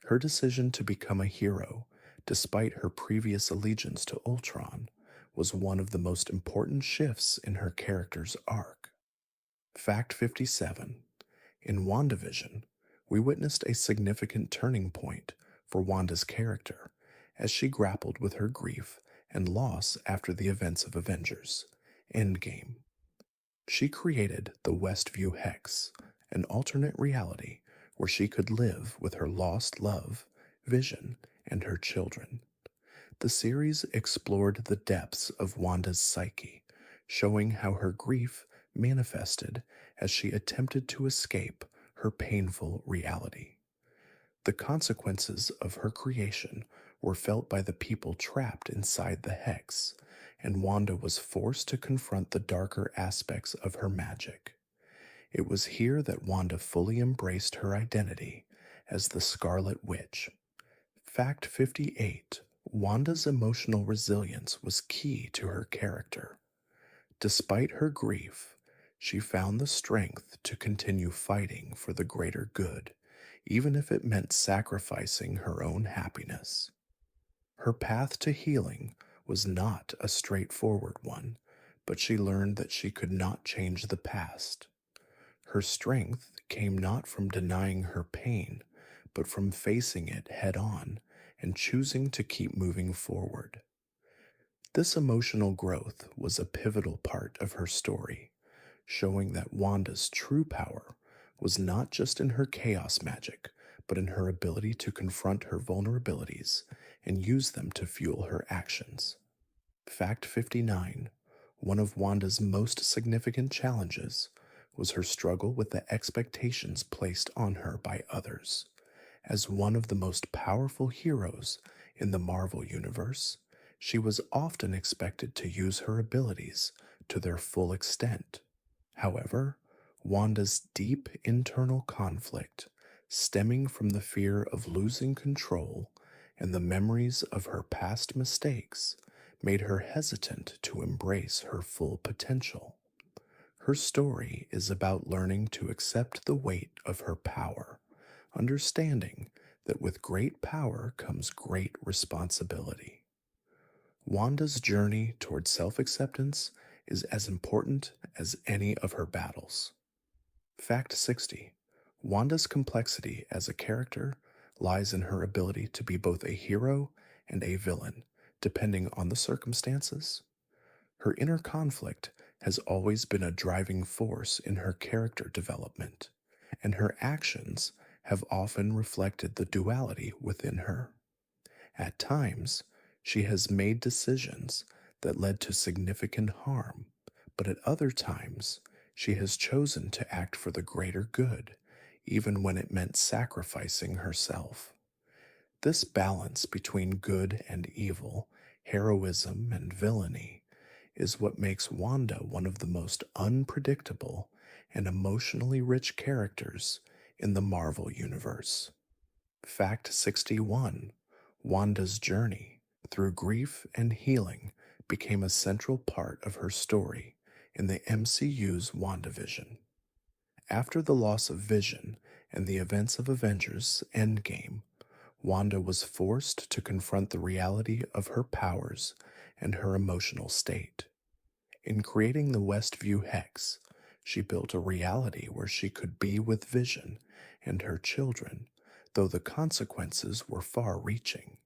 Her decision to become a hero, despite her previous allegiance to Ultron, was one of the most important shifts in her character's arc. Fact 57. In WandaVision, we witnessed a significant turning point for Wanda's character as she grappled with her grief and loss after the events of Avengers Endgame. She created the Westview Hex, an alternate reality where she could live with her lost love, Vision, and her children. The series explored the depths of Wanda's psyche, showing how her grief manifested as she attempted to escape her painful reality. The consequences of her creation were felt by the people trapped inside the hex, and Wanda was forced to confront the darker aspects of her magic. It was here that Wanda fully embraced her identity as the Scarlet Witch. Fact 58. Wanda's emotional resilience was key to her character. Despite her grief, she found the strength to continue fighting for the greater good, even if it meant sacrificing her own happiness. Her path to healing was not a straightforward one, but she learned that she could not change the past. Her strength came not from denying her pain, but from facing it head on and choosing to keep moving forward. This emotional growth was a pivotal part of her story, showing that Wanda's true power was not just in her chaos magic, but in her ability to confront her vulnerabilities and use them to fuel her actions. Fact 59: one of Wanda's most significant challenges was her struggle with the expectations placed on her by others. As one of the most powerful heroes in the Marvel Universe, she was often expected to use her abilities to their full extent. However, Wanda's deep internal conflict, stemming from the fear of losing control and the memories of her past mistakes, made her hesitant to embrace her full potential. Her story is about learning to accept the weight of her power, understanding that with great power comes great responsibility. Wanda's journey toward self acceptance is as important as any of her battles. Fact 60: Wanda's complexity as a character lies in her ability to be both a hero and a villain, depending on the circumstances. Her inner conflict has always been a driving force in her character development, and her actions have often reflected the duality within her. At times, she has made decisions that led to significant harm, but at other times, she has chosen to act for the greater good, even when it meant sacrificing herself. This balance between good and evil, heroism and villainy, is what makes Wanda one of the most unpredictable and emotionally rich characters in the Marvel Universe. Fact 61: Wanda's journey through grief and healing became a central part of her story in the MCU's WandaVision. After the loss of Vision and the events of Avengers Endgame, Wanda was forced to confront the reality of her powers and her emotional state. In creating the Westview Hex, she built a reality where she could be with Vision and her children, though the consequences were far reaching.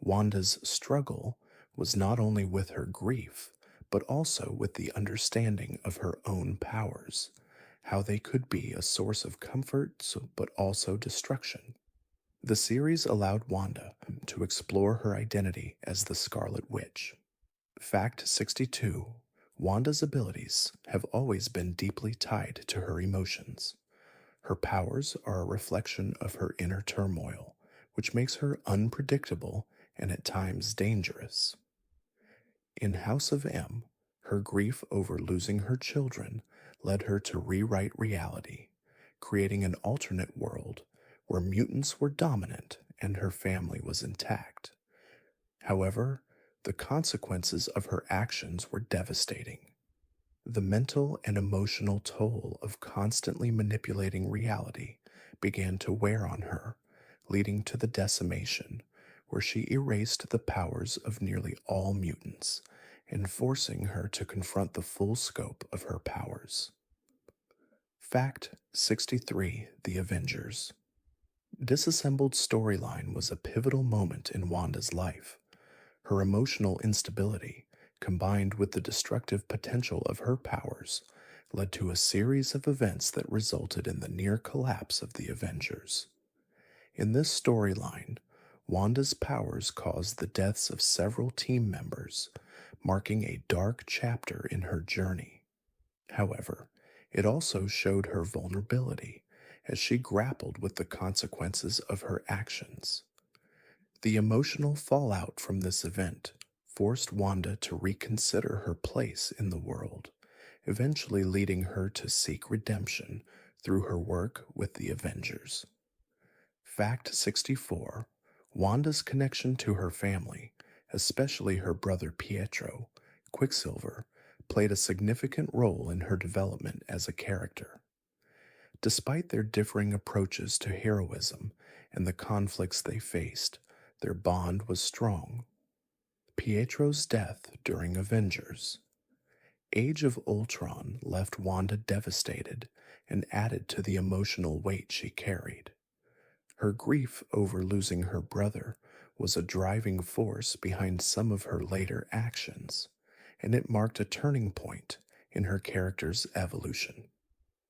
Wanda's struggle was not only with her grief, but also with the understanding of her own powers, how they could be a source of comfort but also destruction. The series allowed Wanda to explore her identity as the Scarlet Witch. Fact 62: Wanda's abilities have always been deeply tied to her emotions. Her powers are a reflection of her inner turmoil, which makes her unpredictable and at times dangerous. In House of M, her grief over losing her children led her to rewrite reality, creating an alternate world where mutants were dominant and her family was intact. However, the consequences of her actions were devastating. The mental and emotional toll of constantly manipulating reality began to wear on her, leading to the decimation, where she erased the powers of nearly all mutants and forcing her to confront the full scope of her powers. Fact 63: The Avengers. Disassembled storyline was a pivotal moment in Wanda's life. Her emotional instability, combined with the destructive potential of her powers, led to a series of events that resulted in the near collapse of the Avengers. In this storyline, Wanda's powers caused the deaths of several team members, marking a dark chapter in her journey. However, it also showed her vulnerability as she grappled with the consequences of her actions. The emotional fallout from this event forced Wanda to reconsider her place in the world, eventually leading her to seek redemption through her work with the Avengers. Fact 64: Wanda's connection to her family, especially her brother Pietro, Quicksilver, played a significant role in her development as a character. Despite their differing approaches to heroism and the conflicts they faced, their bond was strong. Pietro's death during Avengers. Age of Ultron left Wanda devastated and added to the emotional weight she carried. Her grief over losing her brother was a driving force behind some of her later actions, and it marked a turning point in her character's evolution.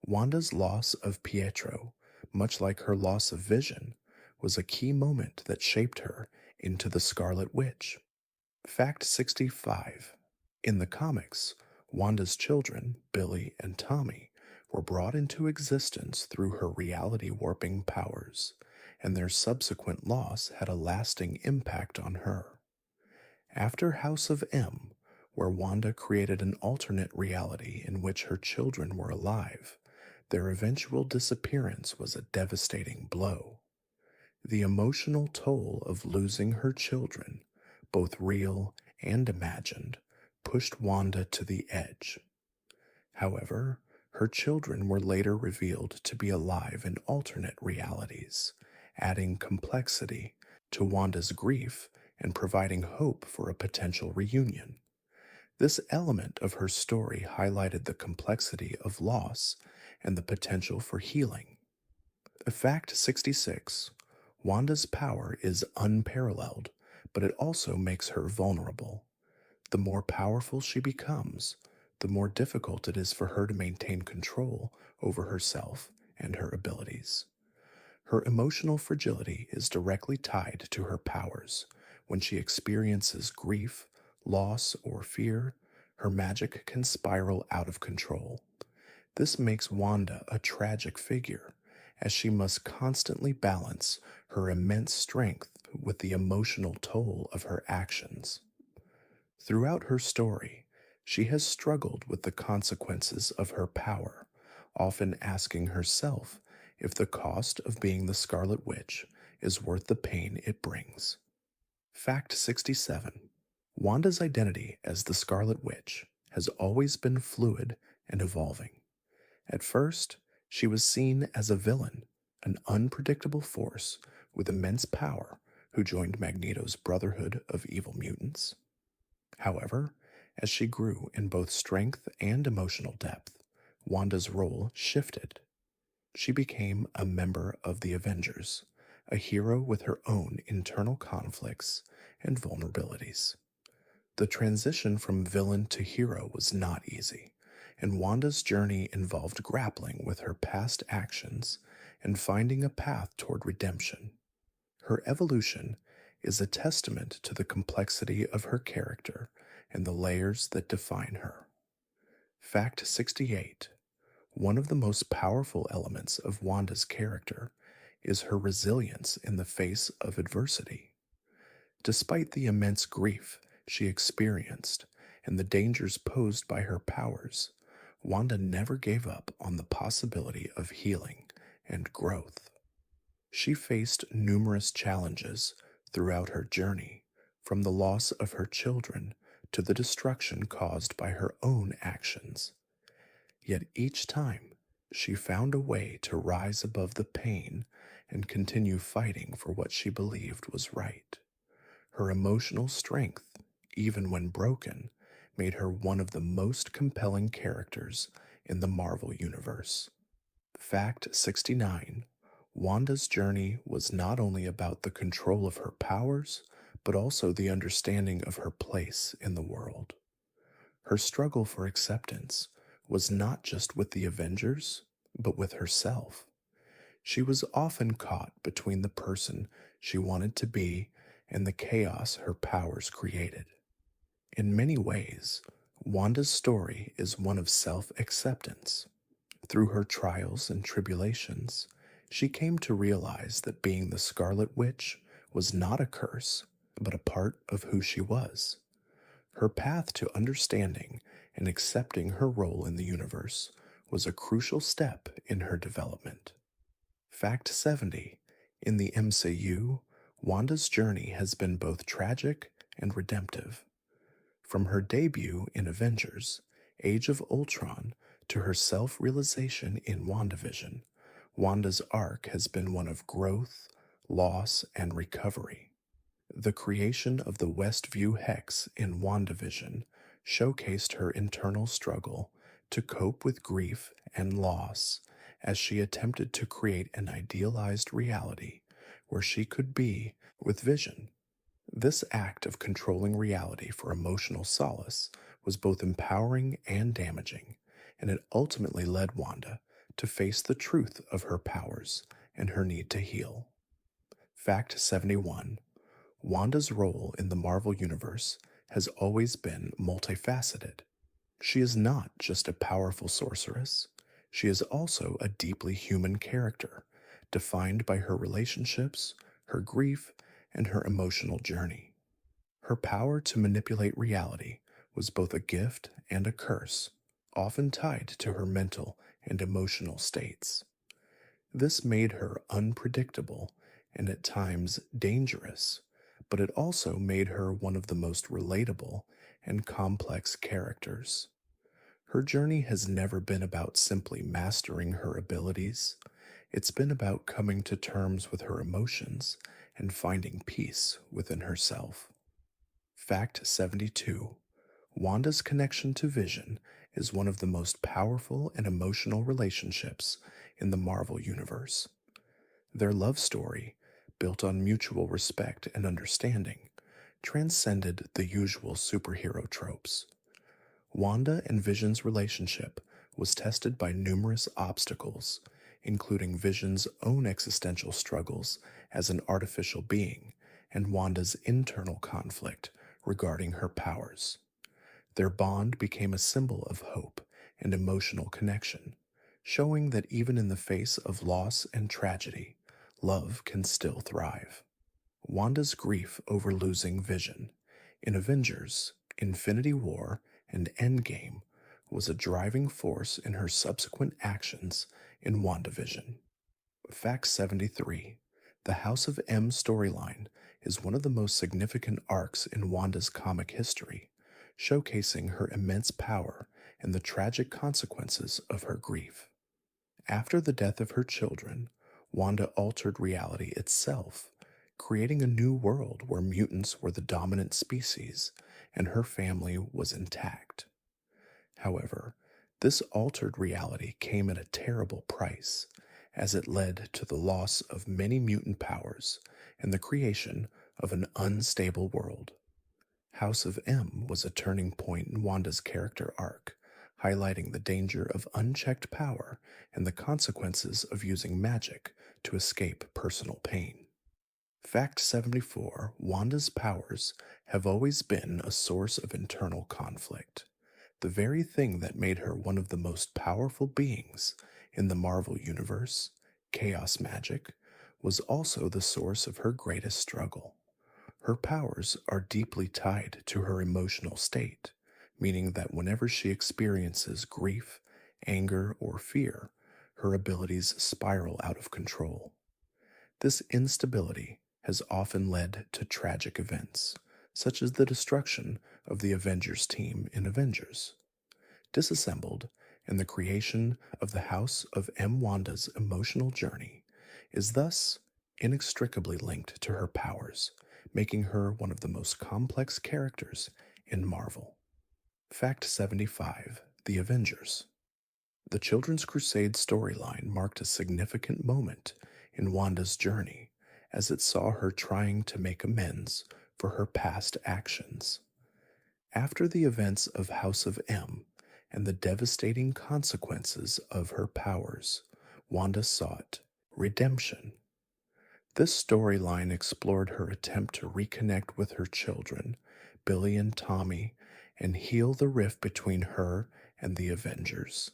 Wanda's loss of Pietro, much like her loss of Vision, was a key moment that shaped her into the Scarlet Witch. Fact 65. In the comics, Wanda's children, Billy and Tommy, were brought into existence through her reality warping powers, and their subsequent loss had a lasting impact on her. After House of M, where Wanda created an alternate reality in which her children were alive, their eventual disappearance was a devastating blow. The emotional toll of losing her children, both real and imagined, pushed Wanda to the edge. However, her children were later revealed to be alive in alternate realities, adding complexity to Wanda's grief and providing hope for a potential reunion. This element of her story highlighted the complexity of loss and the potential for healing. Fact 66. Wanda's power is unparalleled, but it also makes her vulnerable. The more powerful she becomes, the more difficult it is for her to maintain control over herself and her abilities. Her emotional fragility is directly tied to her powers. When she experiences grief, loss, or fear, her magic can spiral out of control. This makes Wanda a tragic figure, as she must constantly balance her immense strength with the emotional toll of her actions. Throughout her story, she has struggled with the consequences of her power, often asking herself if the cost of being the Scarlet Witch is worth the pain it brings. Fact 67. Wanda's identity as the Scarlet Witch has always been fluid and evolving. At first, she was seen as a villain, an unpredictable force with immense power who joined Magneto's Brotherhood of Evil Mutants. However, as she grew in both strength and emotional depth, Wanda's role shifted. She became a member of the Avengers, a hero with her own internal conflicts and vulnerabilities. The transition from villain to hero was not easy, and Wanda's journey involved grappling with her past actions and finding a path toward redemption. Her evolution is a testament to the complexity of her character and the layers that define her. Fact 68. One of the most powerful elements of Wanda's character is her resilience in the face of adversity. Despite the immense grief she experienced and the dangers posed by her powers, Wanda never gave up on the possibility of healing and growth. She faced numerous challenges throughout her journey, from the loss of her children to the destruction caused by her own actions. Yet each time, she found a way to rise above the pain and continue fighting for what she believed was right. Her emotional strength, even when broken, made her one of the most compelling characters in the Marvel Universe. Fact 69. Wanda's journey was not only about the control of her powers, but also the understanding of her place in the world. Her struggle for acceptance was not just with the Avengers, but with herself. She was often caught between the person she wanted to be and the chaos her powers created. In many ways, Wanda's story is one of self-acceptance. Through her trials and tribulations, she came to realize that being the Scarlet Witch was not a curse, but a part of who she was. Her path to understanding and accepting her role in the universe was a crucial step in her development. Fact 70. In the MCU, Wanda's journey has been both tragic and redemptive. From her debut in Avengers, Age of Ultron, to her self-realization in WandaVision, Wanda's arc has been one of growth, loss, and recovery. The creation of the Westview Hex in WandaVision showcased her internal struggle to cope with grief and loss as she attempted to create an idealized reality where she could be with Vision. This act of controlling reality for emotional solace was both empowering and damaging, and it ultimately led Wanda to face the truth of her powers and her need to heal. Fact 71. Wanda's role in the Marvel Universe has always been multifaceted. She is not just a powerful sorceress, she is also a deeply human character, defined by her relationships, her grief, and her emotional journey. Her power to manipulate reality was both a gift and a curse, often tied to her mental and emotional states. This made her unpredictable and at times dangerous, but it also made her one of the most relatable and complex characters. Her journey has never been about simply mastering her abilities. It's been about coming to terms with her emotions and finding peace within herself. Fact 72. Wanda's connection to Vision is one of the most powerful and emotional relationships in the Marvel Universe. Their love story, built on mutual respect and understanding, transcended the usual superhero tropes. Wanda and Vision's relationship was tested by numerous obstacles, including Vision's own existential struggles as an artificial being and Wanda's internal conflict regarding her powers. Their bond became a symbol of hope and emotional connection, showing that even in the face of loss and tragedy, love can still thrive. Wanda's grief over losing Vision in Avengers, Infinity War, and Endgame was a driving force in her subsequent actions in WandaVision. Fact 73. The House of M storyline is one of the most significant arcs in Wanda's comic history, showcasing her immense power and the tragic consequences of her grief. After the death of her children, Wanda altered reality itself, creating a new world where mutants were the dominant species and her family was intact. However, this altered reality came at a terrible price, as it led to the loss of many mutant powers and the creation of an unstable world. House of M was a turning point in Wanda's character arc, highlighting the danger of unchecked power and the consequences of using magic to escape personal pain. Fact 74. Wanda's powers have always been a source of internal conflict. The very thing that made her one of the most powerful beings in the Marvel Universe, chaos magic, was also the source of her greatest struggle. Her powers are deeply tied to her emotional state, meaning that whenever she experiences grief, anger, or fear, her abilities spiral out of control. This instability has often led to tragic events, such as the destruction of the Avengers team in Avengers, Disassembled, and the creation of the House of M. Wanda's emotional journey is thus inextricably linked to her powers, making her one of the most complex characters in Marvel. Fact 75. The Avengers. The Children's Crusade storyline marked a significant moment in Wanda's journey, as it saw her trying to make amends for her past actions. After the events of House of M and the devastating consequences of her powers, Wanda sought redemption. This storyline explored her attempt to reconnect with her children, Billy and Tommy, and heal the rift between her and the Avengers.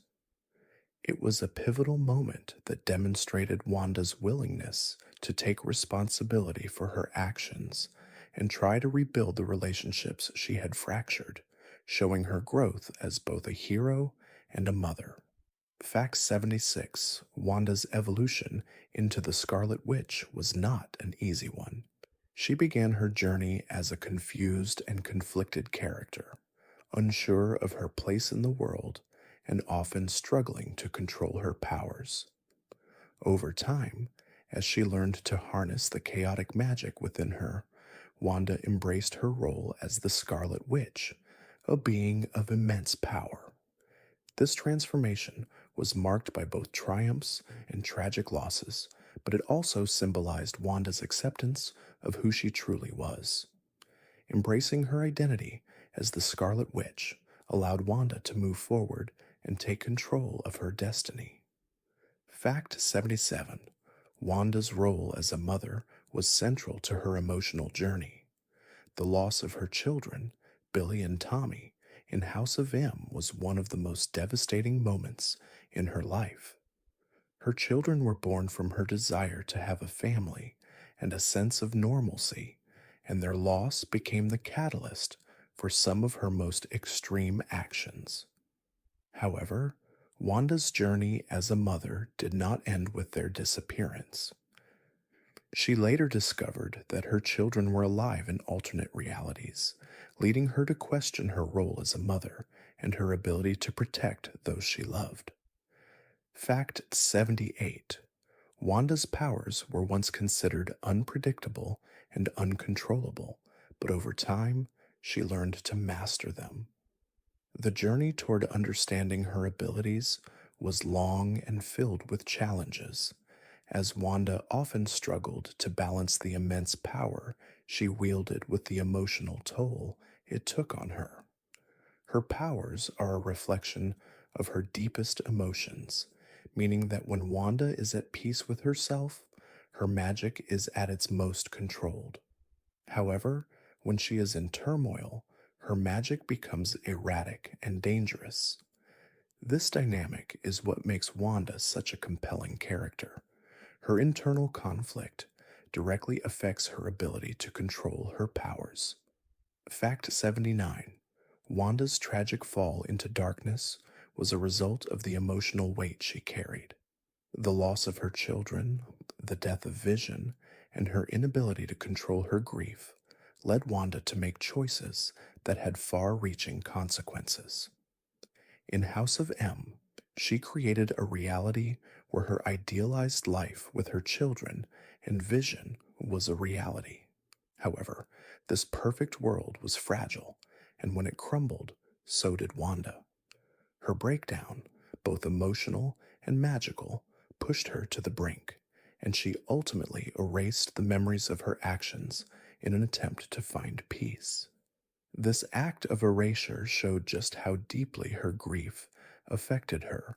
It was a pivotal moment that demonstrated Wanda's willingness to take responsibility for her actions and try to rebuild the relationships she had fractured, showing her growth as both a hero and a mother. Fact 76. Wanda's evolution into the Scarlet Witch was not an easy one. She began her journey as a confused and conflicted character, unsure of her place in the world and often struggling to control her powers. Over time, as she learned to harness the chaotic magic within her, Wanda embraced her role as the Scarlet Witch, a being of immense power. This transformation was marked by both triumphs and tragic losses, but it also symbolized Wanda's acceptance of who she truly was. Embracing her identity as the Scarlet Witch allowed Wanda to move forward and take control of her destiny. Fact 77. Wanda's role as a mother was central to her emotional journey. The loss of her children, Billy and Tommy, in House of M was one of the most devastating moments in her life. Her children were born from her desire to have a family and a sense of normalcy, and their loss became the catalyst for some of her most extreme actions. However, Wanda's journey as a mother did not end with their disappearance. She later discovered that her children were alive in alternate realities, leading her to question her role as a mother and her ability to protect those she loved. Fact 78. Wanda's powers were once considered unpredictable and uncontrollable, but over time, she learned to master them. The journey toward understanding her abilities was long and filled with challenges, as Wanda often struggled to balance the immense power she wielded with the emotional toll it took on her. Her powers are a reflection of her deepest emotions, meaning that when Wanda is at peace with herself, her magic is at its most controlled. However, when she is in turmoil, her magic becomes erratic and dangerous. This dynamic is what makes Wanda such a compelling character. Her internal conflict directly affects her ability to control her powers. Fact 79. Wanda's tragic fall into darkness was a result of the emotional weight she carried. The loss of her children, the death of Vision, and her inability to control her grief led Wanda to make choices that had far reaching consequences. In House of M, she created a reality where her idealized life with her children and Vision was a reality. However, this perfect world was fragile, and when it crumbled, so did Wanda. Her breakdown, both emotional and magical, pushed her to the brink, and she ultimately erased the memories of her actions in an attempt to find peace. This act of erasure showed just how deeply her grief affected her,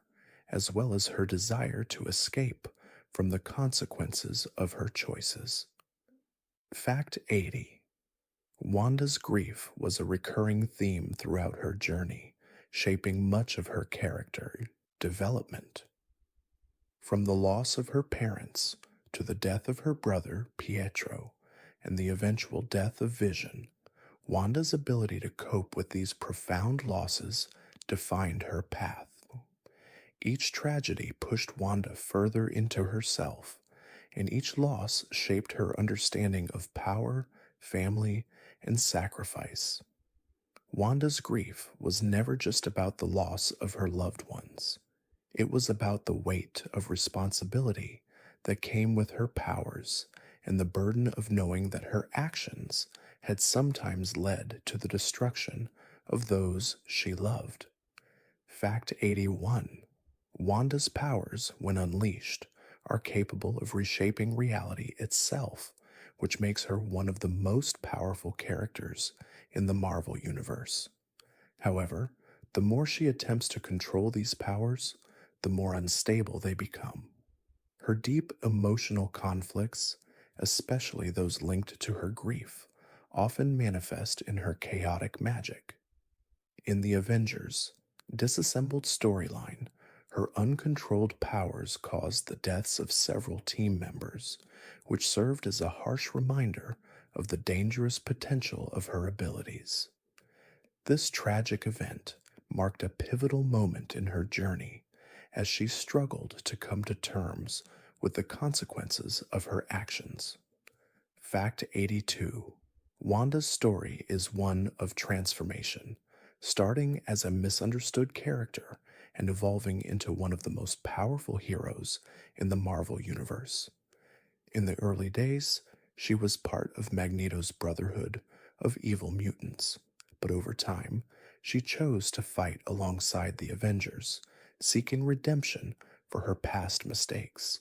as well as her desire to escape from the consequences of her choices. Fact 80. Wanda's grief was a recurring theme throughout her journey, shaping much of her character development. From the loss of her parents to the death of her brother, Pietro, and the eventual death of Vision, Wanda's ability to cope with these profound losses defined her path. Each tragedy pushed Wanda further into herself, and each loss shaped her understanding of power, family, and sacrifice. Wanda's grief was never just about the loss of her loved ones. It was about the weight of responsibility that came with her powers and the burden of knowing that her actions had sometimes led to the destruction of those she loved. Fact 81. Wanda's powers, when unleashed, are capable of reshaping reality itself, which makes her one of the most powerful characters in the Marvel Universe. However, the more she attempts to control these powers, the more unstable they become. Her deep emotional conflicts, especially those linked to her grief, often manifest in her chaotic magic. In the Avengers' disassembled storyline, her uncontrolled powers caused the deaths of several team members, which served as a harsh reminder of the dangerous potential of her abilities. This tragic event marked a pivotal moment in her journey as she struggled to come to terms with the consequences of her actions. Fact 82. Wanda's story is one of transformation, starting as a misunderstood character and evolving into one of the most powerful heroes in the Marvel Universe. In the early days, she was part of Magneto's Brotherhood of Evil Mutants, but over time, she chose to fight alongside the Avengers, seeking redemption for her past mistakes.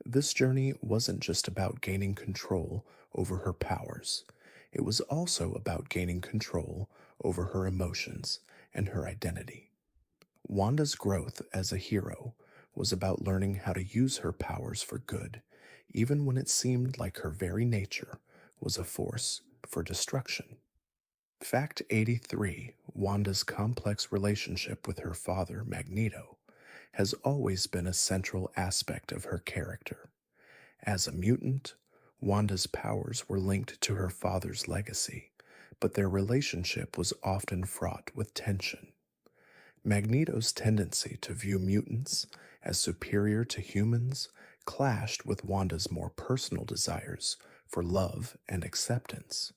This journey wasn't just about gaining control over her powers, it was also about gaining control over her emotions and her identity. Wanda's growth as a hero was about learning how to use her powers for good, even when it seemed like her very nature was a force for destruction. Fact 83: Wanda's complex relationship with her father, Magneto, has always been a central aspect of her character. As a mutant, Wanda's powers were linked to her father's legacy, but their relationship was often fraught with tension. Magneto's tendency to view mutants as superior to humans clashed with Wanda's more personal desires for love and acceptance.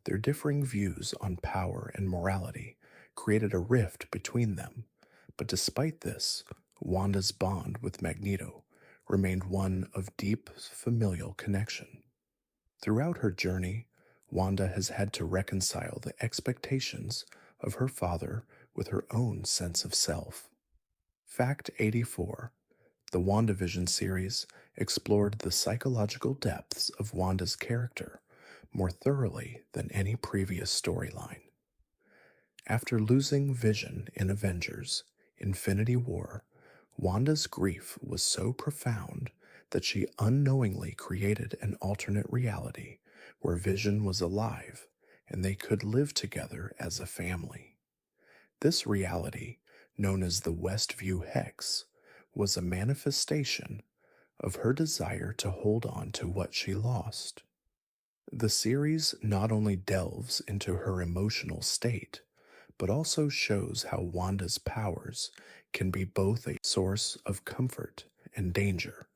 Their differing views on power and morality created a rift between them, but despite this, Wanda's bond with Magneto remained one of deep familial connection. Throughout her journey, Wanda has had to reconcile the expectations of her father with her own sense of self. Fact 84: The WandaVision series explored the psychological depths of Wanda's character more thoroughly than any previous storyline. After losing Vision in Avengers Infinity War, Wanda's grief was so profound that she unknowingly created an alternate reality where Vision was alive and they could live together as a family. This reality, known as the Westview Hex, was a manifestation of her desire to hold on to what she lost. The series not only delves into her emotional state, but also shows how Wanda's powers can be both a source of comfort and danger,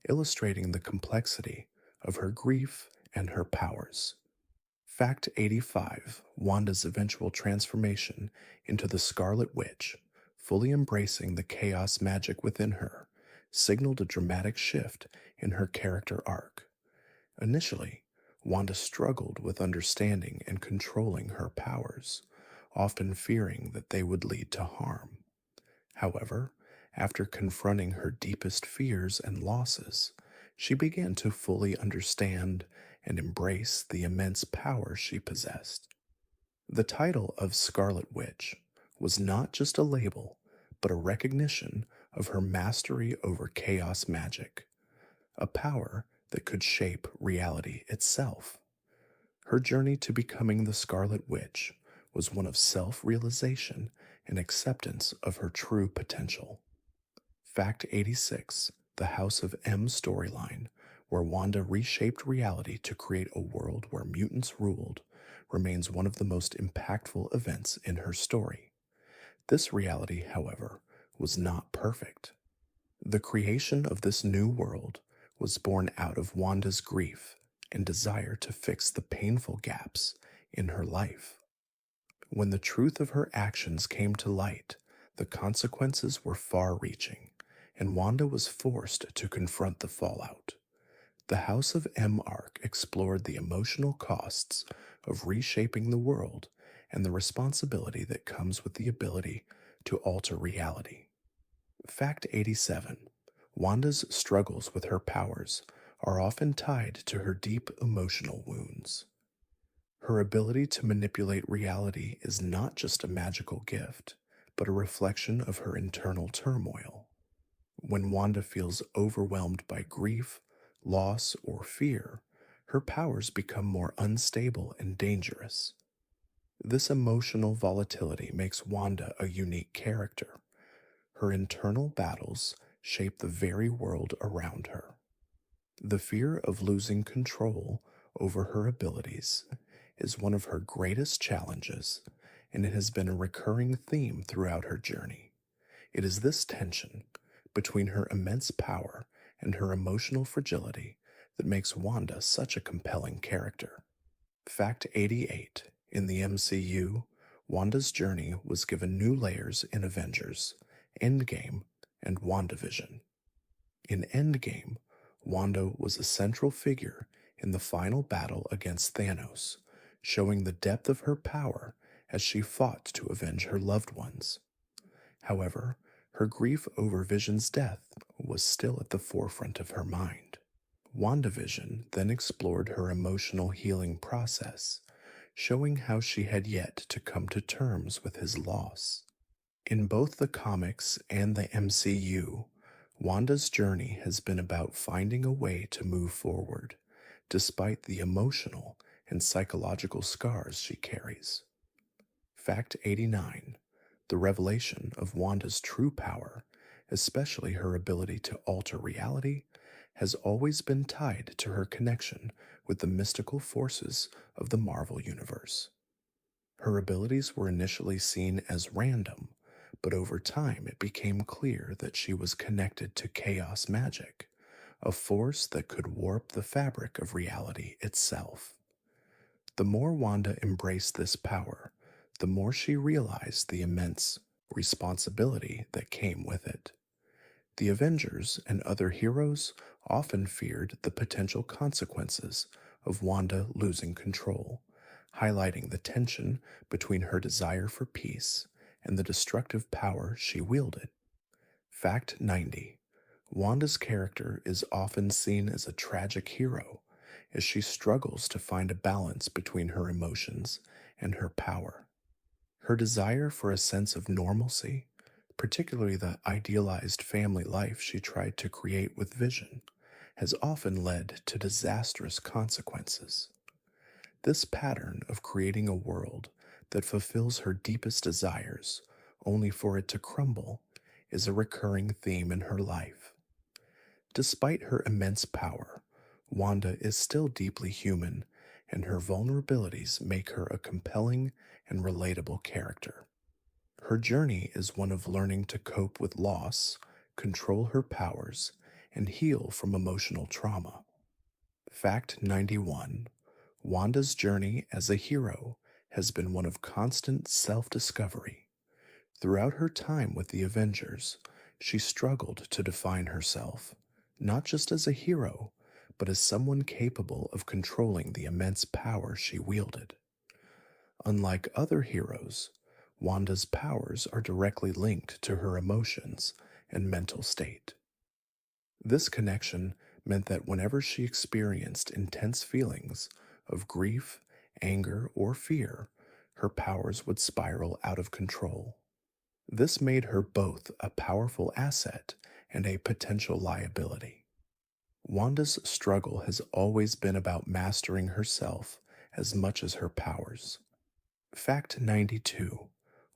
illustrating the complexity of her grief and her powers. Fact 85: Wanda's eventual transformation into the Scarlet Witch, fully embracing the chaos magic within her, signaled a dramatic shift in her character arc. Initially, Wanda struggled with understanding and controlling her powers, often fearing that they would lead to harm. However, after confronting her deepest fears and losses, she began to fully understand and embrace the immense power she possessed. The title of Scarlet Witch was not just a label, but a recognition of her mastery over chaos magic, a power that could shape reality itself. Her journey to becoming the Scarlet Witch was one of self realization and acceptance of her true potential. Fact 86: The House of M storyline, where Wanda reshaped reality to create a world where mutants ruled, remains one of the most impactful events in her story. This reality, however, was not perfect. The creation of this new world was born out of Wanda's grief and desire to fix the painful gaps in her life. When the truth of her actions came to light, the consequences were far reaching, and Wanda was forced to confront the fallout. The House of M arc explored the emotional costs of reshaping the world and the responsibility that comes with the ability to alter reality. Fact 87: Wanda's struggles with her powers are often tied to her deep emotional wounds. Her ability to manipulate reality is not just a magical gift, but a reflection of her internal turmoil. When Wanda feels overwhelmed by grief, loss, or fear, her powers become more unstable and dangerous. This emotional volatility makes Wanda a unique character. Her internal battles shape the very world around her. The fear of losing control over her abilities is one of her greatest challenges, and it has been a recurring theme throughout her journey. It is this tension between her immense power and her emotional fragility that makes Wanda such a compelling character. Fact 88: In the MCU, Wanda's journey was given new layers in Avengers, Endgame, and WandaVision. In Endgame, Wanda was a central figure in the final battle against Thanos, showing the depth of her power as she fought to avenge her loved ones. However, Her grief over Vision's death was still at the forefront of her mind. WandaVision then explored her emotional healing process, showing how she had yet to come to terms with his loss. In both the comics and the MCU, Wanda's journey has been about finding a way to move forward, despite the emotional and psychological scars she carries. Fact 89. The revelation of Wanda's true power, especially her ability to alter reality, has always been tied to her connection with the mystical forces of the Marvel Universe. Her abilities were initially seen as random, but over time it became clear that she was connected to chaos magic, a force that could warp the fabric of reality itself. The more Wanda embraced this power, the more she realized the immense responsibility that came with it. The Avengers and other heroes often feared the potential consequences of Wanda losing control, highlighting the tension between her desire for peace and the destructive power she wielded. Fact 90. Wanda's character is often seen as a tragic hero as she struggles to find a balance between her emotions and her power. Her desire for a sense of normalcy, particularly the idealized family life she tried to create with Vision, has often led to disastrous consequences. This pattern of creating a world that fulfills her deepest desires only for it to crumble is a recurring theme in her life. Despite her immense power, Wanda is still deeply human, and her vulnerabilities make her a compelling and relatable character. Her journey is one of learning to cope with loss, control her powers, and heal from emotional trauma. Fact 91. Wanda's journey as a hero has been one of constant self discovery. Throughout her time with the Avengers, she struggled to define herself, not just as a hero, but as someone capable of controlling the immense power she wielded. Unlike other heroes, Wanda's powers are directly linked to her emotions and mental state. This connection meant that whenever she experienced intense feelings of grief, anger, or fear, her powers would spiral out of control. This made her both a powerful asset and a potential liability. Wanda's struggle has always been about mastering herself as much as her powers. Fact 92.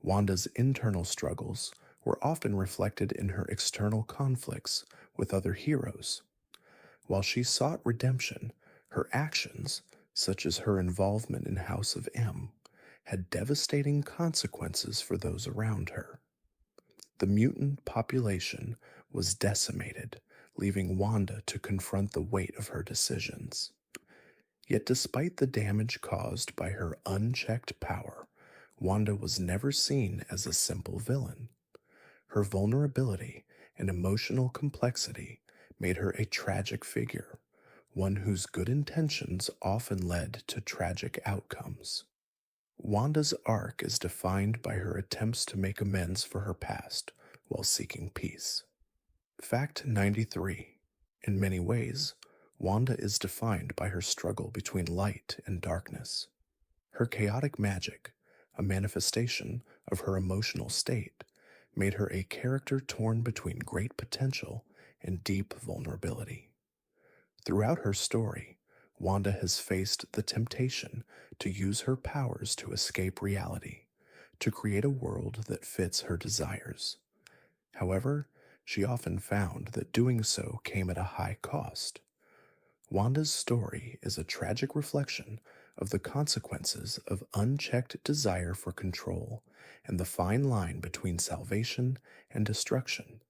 Wanda's internal struggles were often reflected in her external conflicts with other heroes. While she sought redemption, her actions, such as her involvement in House of M, had devastating consequences for those around her. The mutant population was decimated, leaving Wanda to confront the weight of her decisions. Yet despite the damage caused by her unchecked power, Wanda was never seen as a simple villain. Her vulnerability and emotional complexity made her a tragic figure, one whose good intentions often led to tragic outcomes. Wanda's arc is defined by her attempts to make amends for her past while seeking peace. Fact 93. In many ways, Wanda is defined by her struggle between light and darkness. Her chaotic magic, a manifestation of her emotional state, made her a character torn between great potential and deep vulnerability. Throughout her story, Wanda has faced the temptation to use her powers to escape reality, to create a world that fits her desires. However, she often found that doing so came at a high cost. Wanda's story is a tragic reflection of the consequences of unchecked desire for control and the fine line between salvation and destruction.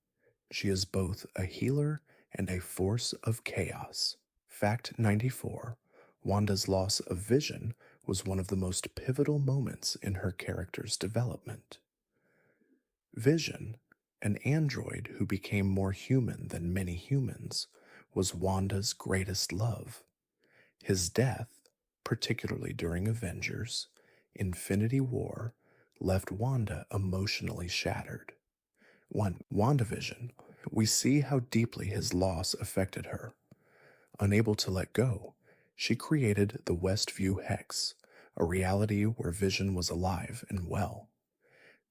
She is both a healer and a force of chaos. Fact 94. Wanda's loss of vision was one of the most pivotal moments in her character's development. Vision, an android who became more human than many humans, was Wanda's greatest love. His death, particularly during Avengers, Infinity War, left Wanda emotionally shattered. One, WandaVision, we see how deeply his loss affected her. Unable to let go, she created the Westview Hex, a reality where Vision was alive and well.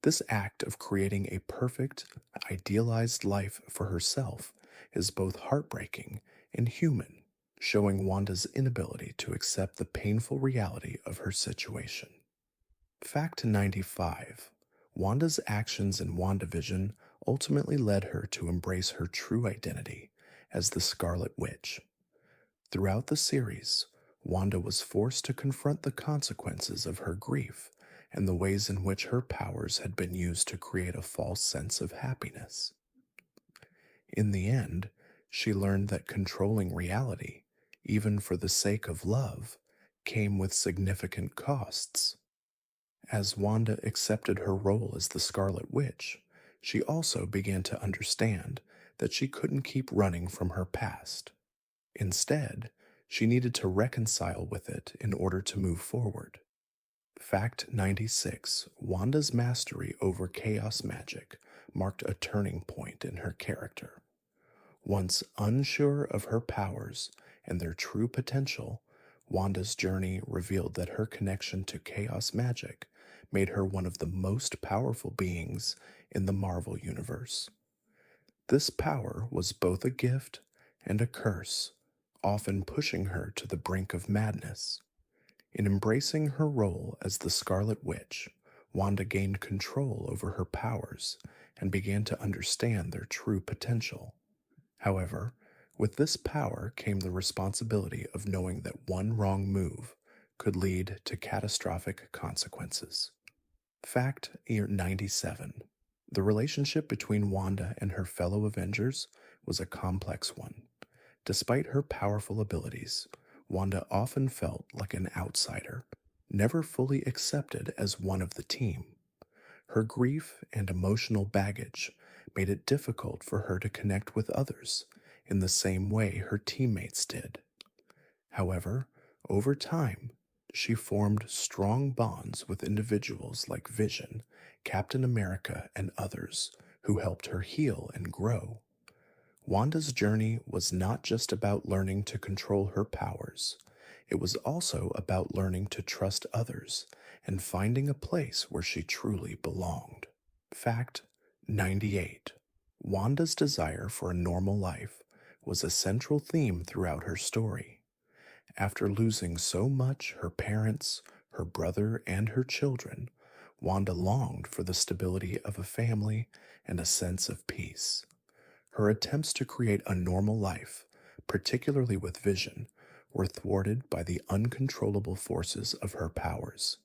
This act of creating a perfect, idealized life for herself is both heartbreaking and human, showing Wanda's inability to accept the painful reality of her situation. Fact 95. Wanda's actions in WandaVision ultimately led her to embrace her true identity as the Scarlet Witch. Throughout the series, Wanda was forced to confront the consequences of her grief and the ways in which her powers had been used to create a false sense of happiness. In the end, she learned that controlling reality, even for the sake of love, came with significant costs. As Wanda accepted her role as the Scarlet Witch, she also began to understand that she couldn't keep running from her past. Instead, she needed to reconcile with it in order to move forward. Fact 96. Wanda's mastery over chaos magic marked a turning point in her character. Once unsure of her powers and their true potential, Wanda's journey revealed that her connection to chaos magic made her one of the most powerful beings in the Marvel Universe. This power was both a gift and a curse, often pushing her to the brink of madness. In embracing her role as the Scarlet Witch, Wanda gained control over her powers and began to understand their true potential. However, with this power came the responsibility of knowing that one wrong move could lead to catastrophic consequences. Fact 97. The relationship between Wanda and her fellow Avengers was a complex one. Despite her powerful abilities, Wanda often felt like an outsider, never fully accepted as one of the team. Her grief and emotional baggage made it difficult for her to connect with others in the same way her teammates did. However, over time, she formed strong bonds with individuals like Vision, Captain America, and others who helped her heal and grow. Wanda's journey was not just about learning to control her powers, it was also about learning to trust others and finding a place where she truly belonged. Fact 98. Wanda's desire for a normal life was a central theme throughout her story. After losing so much her parents, her brother, and her children, Wanda longed for the stability of a family and a sense of peace. Her attempts to create a normal life, particularly with Vision, were thwarted by the uncontrollable forces of her powers.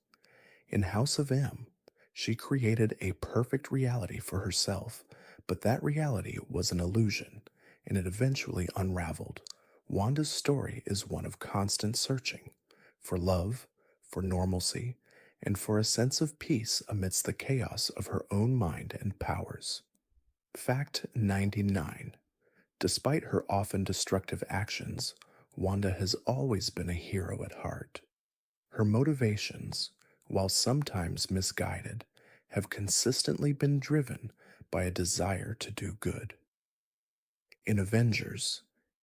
In House of M, she created a perfect reality for herself, but that reality was an illusion, and it eventually unraveled. Wanda's story is one of constant searching for love, for normalcy, and for a sense of peace amidst the chaos of her own mind and powers. Fact 99. Despite her often destructive actions, Wanda has always been a hero at heart. Her motivations, while sometimes misguided, have consistently been driven by a desire to do good. In Avengers,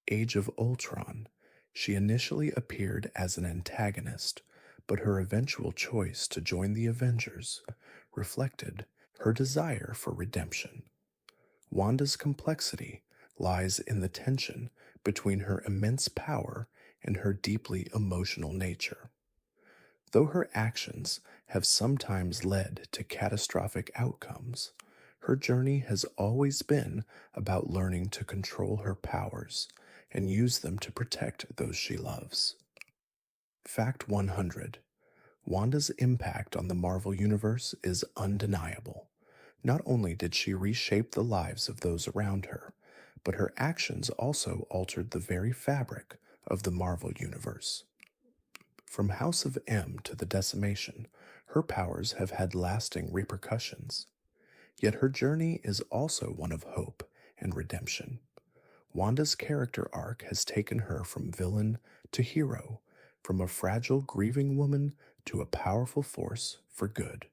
Age of Ultron, she initially appeared as an antagonist, but her eventual choice to join the Avengers reflected her desire for redemption. Wanda's complexity lies in the tension between her immense power and her deeply emotional nature. Though her actions have sometimes led to catastrophic outcomes, her journey has always been about learning to control her powers and use them to protect those she loves. Fact 100. Wanda's impact on the Marvel Universe is undeniable. Not only did she reshape the lives of those around her, but her actions also altered the very fabric of the Marvel Universe. From House of M to the decimation, her powers have had lasting repercussions. Yet her journey is also one of hope and redemption. Wanda's character arc has taken her from villain to hero, from a fragile, grieving woman to a powerful force for good.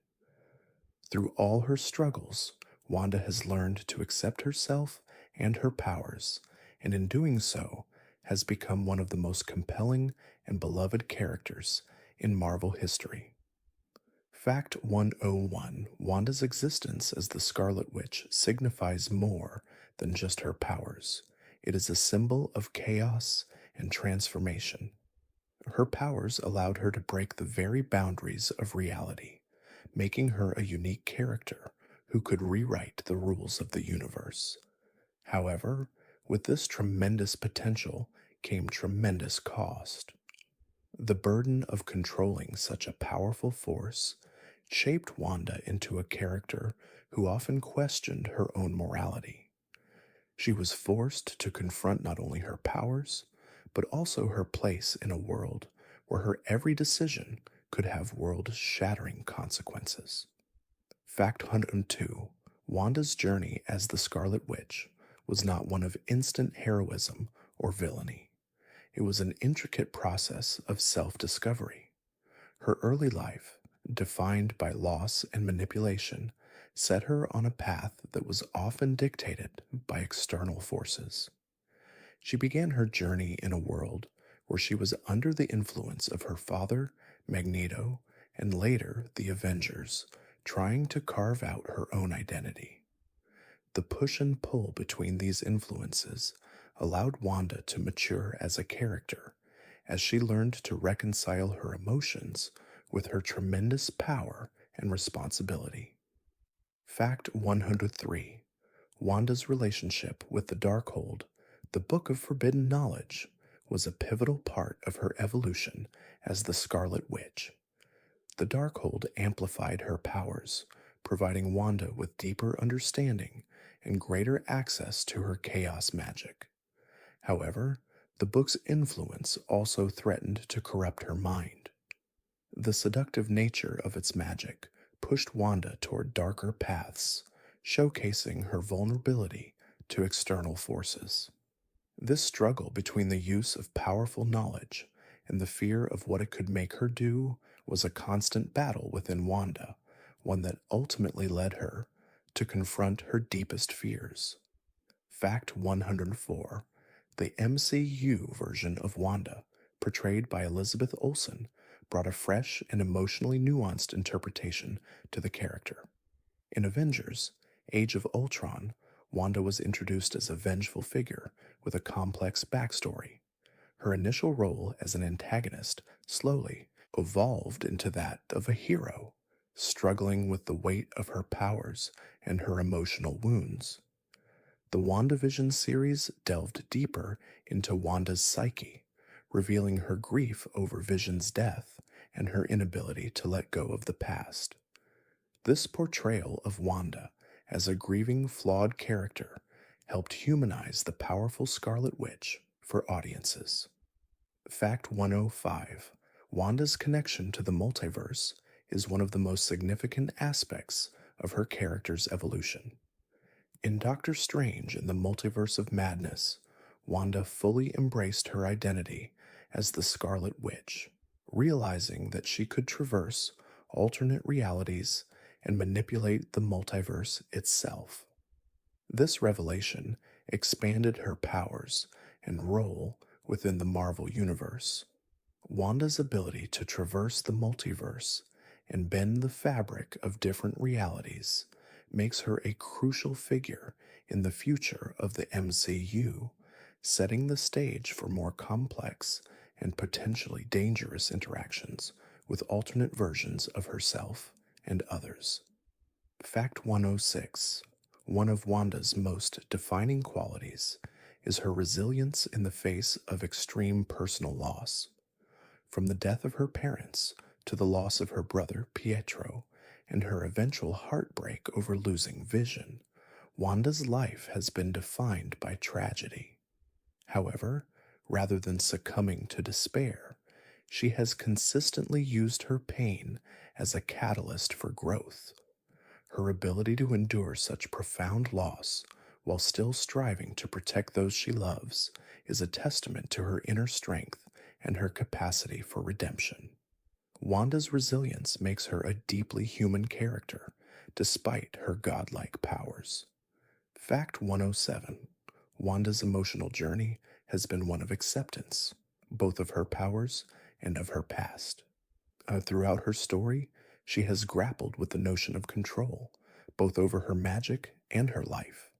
Through all her struggles, Wanda has learned to accept herself and her powers, and in doing so, has become one of the most compelling and beloved characters in Marvel history. Fact 101: Wanda's existence as the Scarlet Witch signifies more than just her powers. It is a symbol of chaos and transformation. Her powers allowed her to break the very boundaries of reality, making her a unique character who could rewrite the rules of the universe. However, with this tremendous potential came tremendous cost. The burden of controlling such a powerful force shaped Wanda into a character who often questioned her own morality. She was forced to confront not only her powers, but also her place in a world where her every decision could have world shattering consequences. Fact 102: Wanda's journey as the Scarlet Witch was not one of instant heroism or villainy. It was an intricate process of self discovery. Her early life, defined by loss and manipulation, set her on a path that was often dictated by external forces. She began her journey in a world where she was under the influence of her father, Magneto, and later the Avengers, trying to carve out her own identity. The push and pull between these influences allowed Wanda to mature as a character as she learned to reconcile her emotions with her tremendous power and responsibility. Fact 103: Wanda's relationship with the Darkhold, the Book of Forbidden Knowledge, was a pivotal part of her evolution as the Scarlet Witch. The Darkhold amplified her powers, providing Wanda with deeper understanding and greater access to her chaos magic. However, the book's influence also threatened to corrupt her mind. The seductive nature of its magic pushed Wanda toward darker paths, showcasing her vulnerability to external forces. This struggle between the use of powerful knowledge and the fear of what it could make her do was a constant battle within Wanda, one that ultimately led her to confront her deepest fears. Fact 104: The MCU version of Wanda, portrayed by Elizabeth Olsen, brought a fresh and emotionally nuanced interpretation to the character. In Avengers: Age of Ultron, Wanda was introduced as a vengeful figure with a complex backstory. Her initial role as an antagonist slowly evolved into that of a hero, struggling with the weight of her powers and her emotional wounds. The WandaVision series delved deeper into Wanda's psyche, revealing her grief over Vision's death and her inability to let go of the past. This portrayal of Wanda as a grieving, flawed character helped humanize the powerful Scarlet Witch for audiences. Fact 105: Wanda's connection to the multiverse is one of the most significant aspects of her character's evolution. In Doctor Strange and the Multiverse of Madness, Wanda fully embraced her identity as the Scarlet Witch, realizing that she could traverse alternate realities and manipulate the multiverse itself. This revelation expanded her powers and role within the Marvel Universe. Wanda's ability to traverse the multiverse and bend the fabric of different realities makes her a crucial figure in the future of the MCU, setting the stage for more complex and potentially dangerous interactions with alternate versions of herself and others. Fact 106: One of Wanda's most defining qualities is her resilience in the face of extreme personal loss. From the death of her parents to the loss of her brother Pietro and her eventual heartbreak over losing Vision, Wanda's life has been defined by tragedy. However, rather than succumbing to despair, she has consistently used her pain as a catalyst for growth. Her ability to endure such profound loss while still striving to protect those she loves is a testament to her inner strength and her capacity for redemption. Wanda's resilience makes her a deeply human character, despite her godlike powers. Fact 107: Wanda's emotional journey has been one of acceptance, both of her powers and of her past. Throughout her story, she has grappled with the notion of control, both over her magic and her life.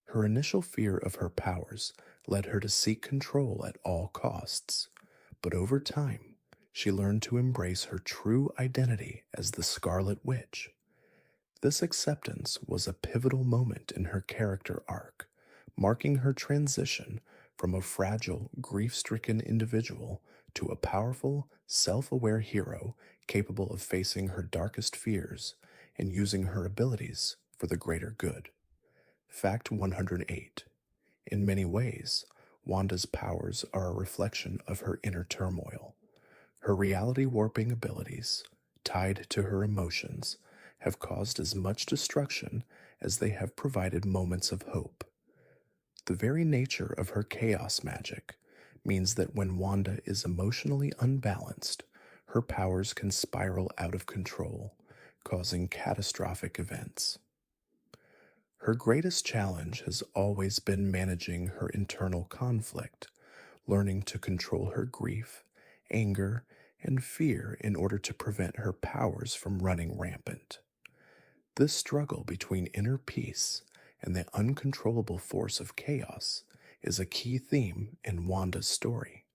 Her initial fear of her powers led her to seek control at all costs, but over time, she learned to embrace her true identity as the Scarlet Witch. This acceptance was a pivotal moment in her character arc, marking her transition from a fragile, grief stricken individual to a powerful, self aware hero capable of facing her darkest fears and using her abilities for the greater good. Fact 108: In many ways, Wanda's powers are a reflection of her inner turmoil. Her reality warping abilities, tied to her emotions, have caused as much destruction as they have provided moments of hope. The very nature of her chaos magic means that when Wanda is emotionally unbalanced, her powers can spiral out of control, causing catastrophic events. Her greatest challenge has always been managing her internal conflict, learning to control her grief, anger, and fear in order to prevent her powers from running rampant. This struggle between inner peace and the uncontrollable force of chaos is a key theme in Wanda's story.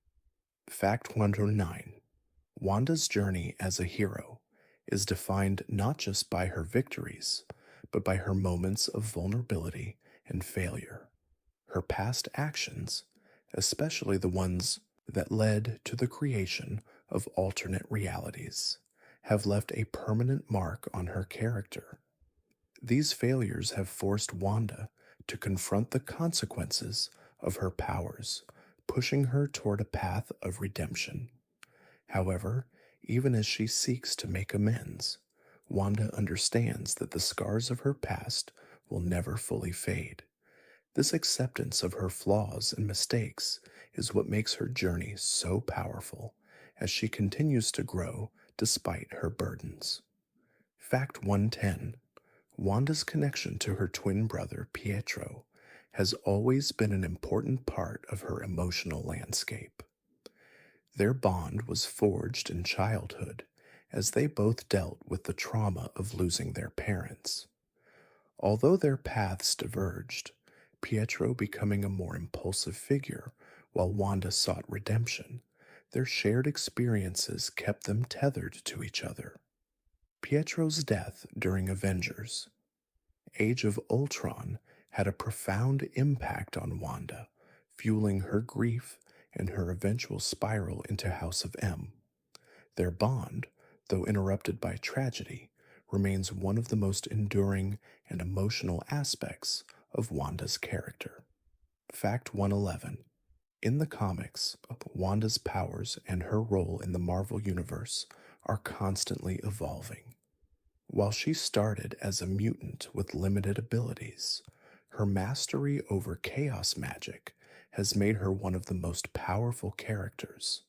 Fact 109: Wanda's journey as a hero is defined not just by her victories, but by her moments of vulnerability and failure. Her past actions, especially the ones that led to the creation of alternate realities, have left a permanent mark on her character. These failures have forced Wanda to confront the consequences of her powers, pushing her toward a path of redemption. However, even as she seeks to make amends, Wanda understands that the scars of her past will never fully fade. This acceptance of her flaws and mistakes is what makes her journey so powerful as she continues to grow despite her burdens. Fact 110: Wanda's connection to her twin brother, Pietro, has always been an important part of her emotional landscape. Their bond was forged in childhood as they both dealt with the trauma of losing their parents. Although their paths diverged, Pietro becoming a more impulsive figure while Wanda sought redemption, their shared experiences kept them tethered to each other. Pietro's death during Avengers Age of Ultron had a profound impact on Wanda, fueling her grief and her eventual spiral into House of M. Their bond, though interrupted by tragedy, remains one of the most enduring and emotional aspects of Wanda's character. Fact 111: In the comics, Wanda's powers and her role in the Marvel Universe are constantly evolving. While she started as a mutant with limited abilities, her mastery over chaos magic has made her one of the most powerful characters.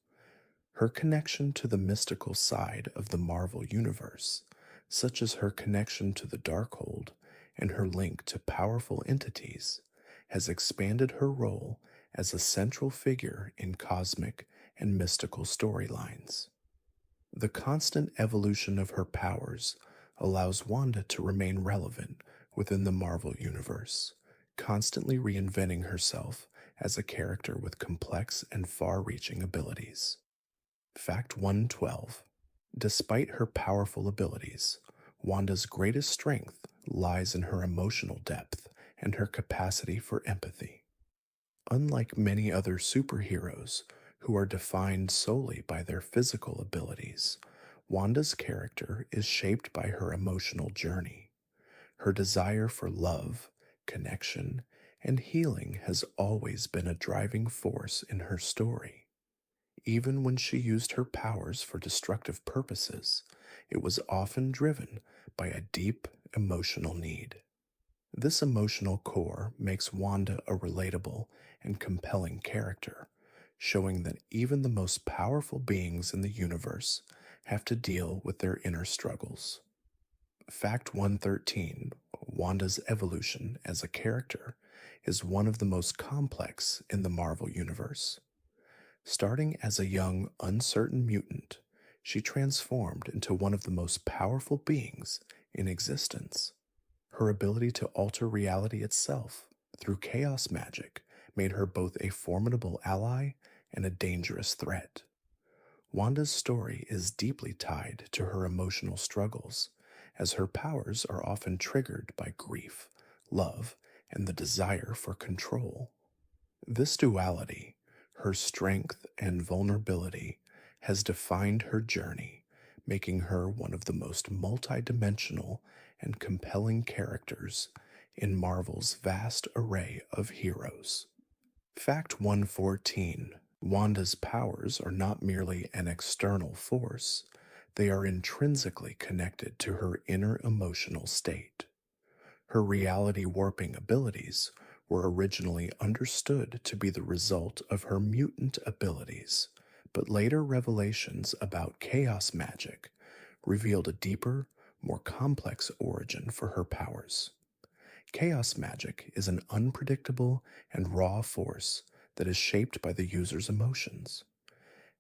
Her connection to the mystical side of the Marvel Universe, such as her connection to the Darkhold and her link to powerful entities, has expanded her role as a central figure in cosmic and mystical storylines. The constant evolution of her powers allows Wanda to remain relevant within the Marvel Universe, constantly reinventing herself as a character with complex and far reaching abilities. Fact 112: Despite her powerful abilities, Wanda's greatest strength lies in her emotional depth and her capacity for empathy. Unlike many other superheroes who are defined solely by their physical abilities, Wanda's character is shaped by her emotional journey. Her desire for love, connection, and healing has always been a driving force in her story. Even when she used her powers for destructive purposes, it was often driven by a deep emotional need. This emotional core makes Wanda a relatable and compelling character, showing that even the most powerful beings in the universe have to deal with their inner struggles. Fact 113: Wanda's evolution as a character is one of the most complex in the Marvel Universe. Starting as a young, uncertain mutant, she transformed into one of the most powerful beings in existence. Her ability to alter reality itself through chaos magic made her both a formidable ally and a dangerous threat. Wanda's story is deeply tied to her emotional struggles, as her powers are often triggered by grief, love, and the desire for control. This duality, her strength and vulnerability, has defined her journey, making her one of the most multidimensional and compelling characters in Marvel's vast array of heroes. Fact 114: Wanda's powers are not merely an external force, they are intrinsically connected to her inner emotional state. Her reality warping abilities were originally understood to be the result of her mutant abilities, but later revelations about chaos magic revealed a deeper, more complex origin for her powers. Chaos magic is an unpredictable and raw force that is shaped by the user's emotions.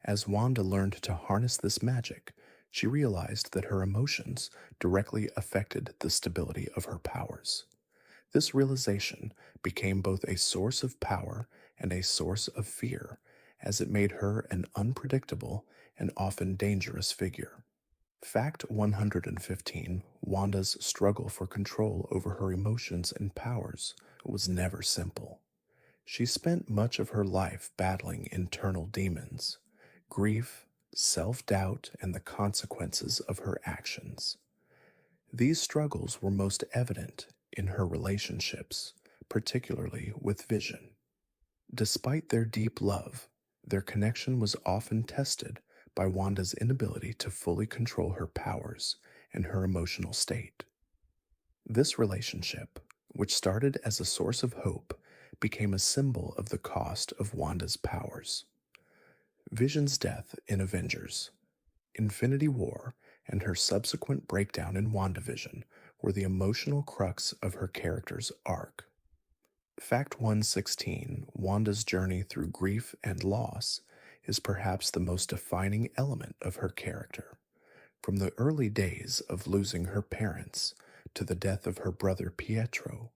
As Wanda learned to harness this magic, she realized that her emotions directly affected the stability of her powers. This realization became both a source of power and a source of fear, as it made her an unpredictable and often dangerous figure. Fact 115: Wanda's struggle for control over her emotions and powers was never simple. She spent much of her life battling internal demons, grief, self doubt, and the consequences of her actions. These struggles were most evident in her relationships, particularly with Vision. Despite their deep love, their connection was often tested by Wanda's inability to fully control her powers and her emotional state. This relationship, which started as a source of hope, became a symbol of the cost of Wanda's powers. Vision's death in Avengers, Infinity War, and her subsequent breakdown in WandaVision were the emotional crux of her character's arc. Fact 116: Wanda's journey through grief and loss is perhaps the most defining element of her character. From the early days of losing her parents to the death of her brother Pietro,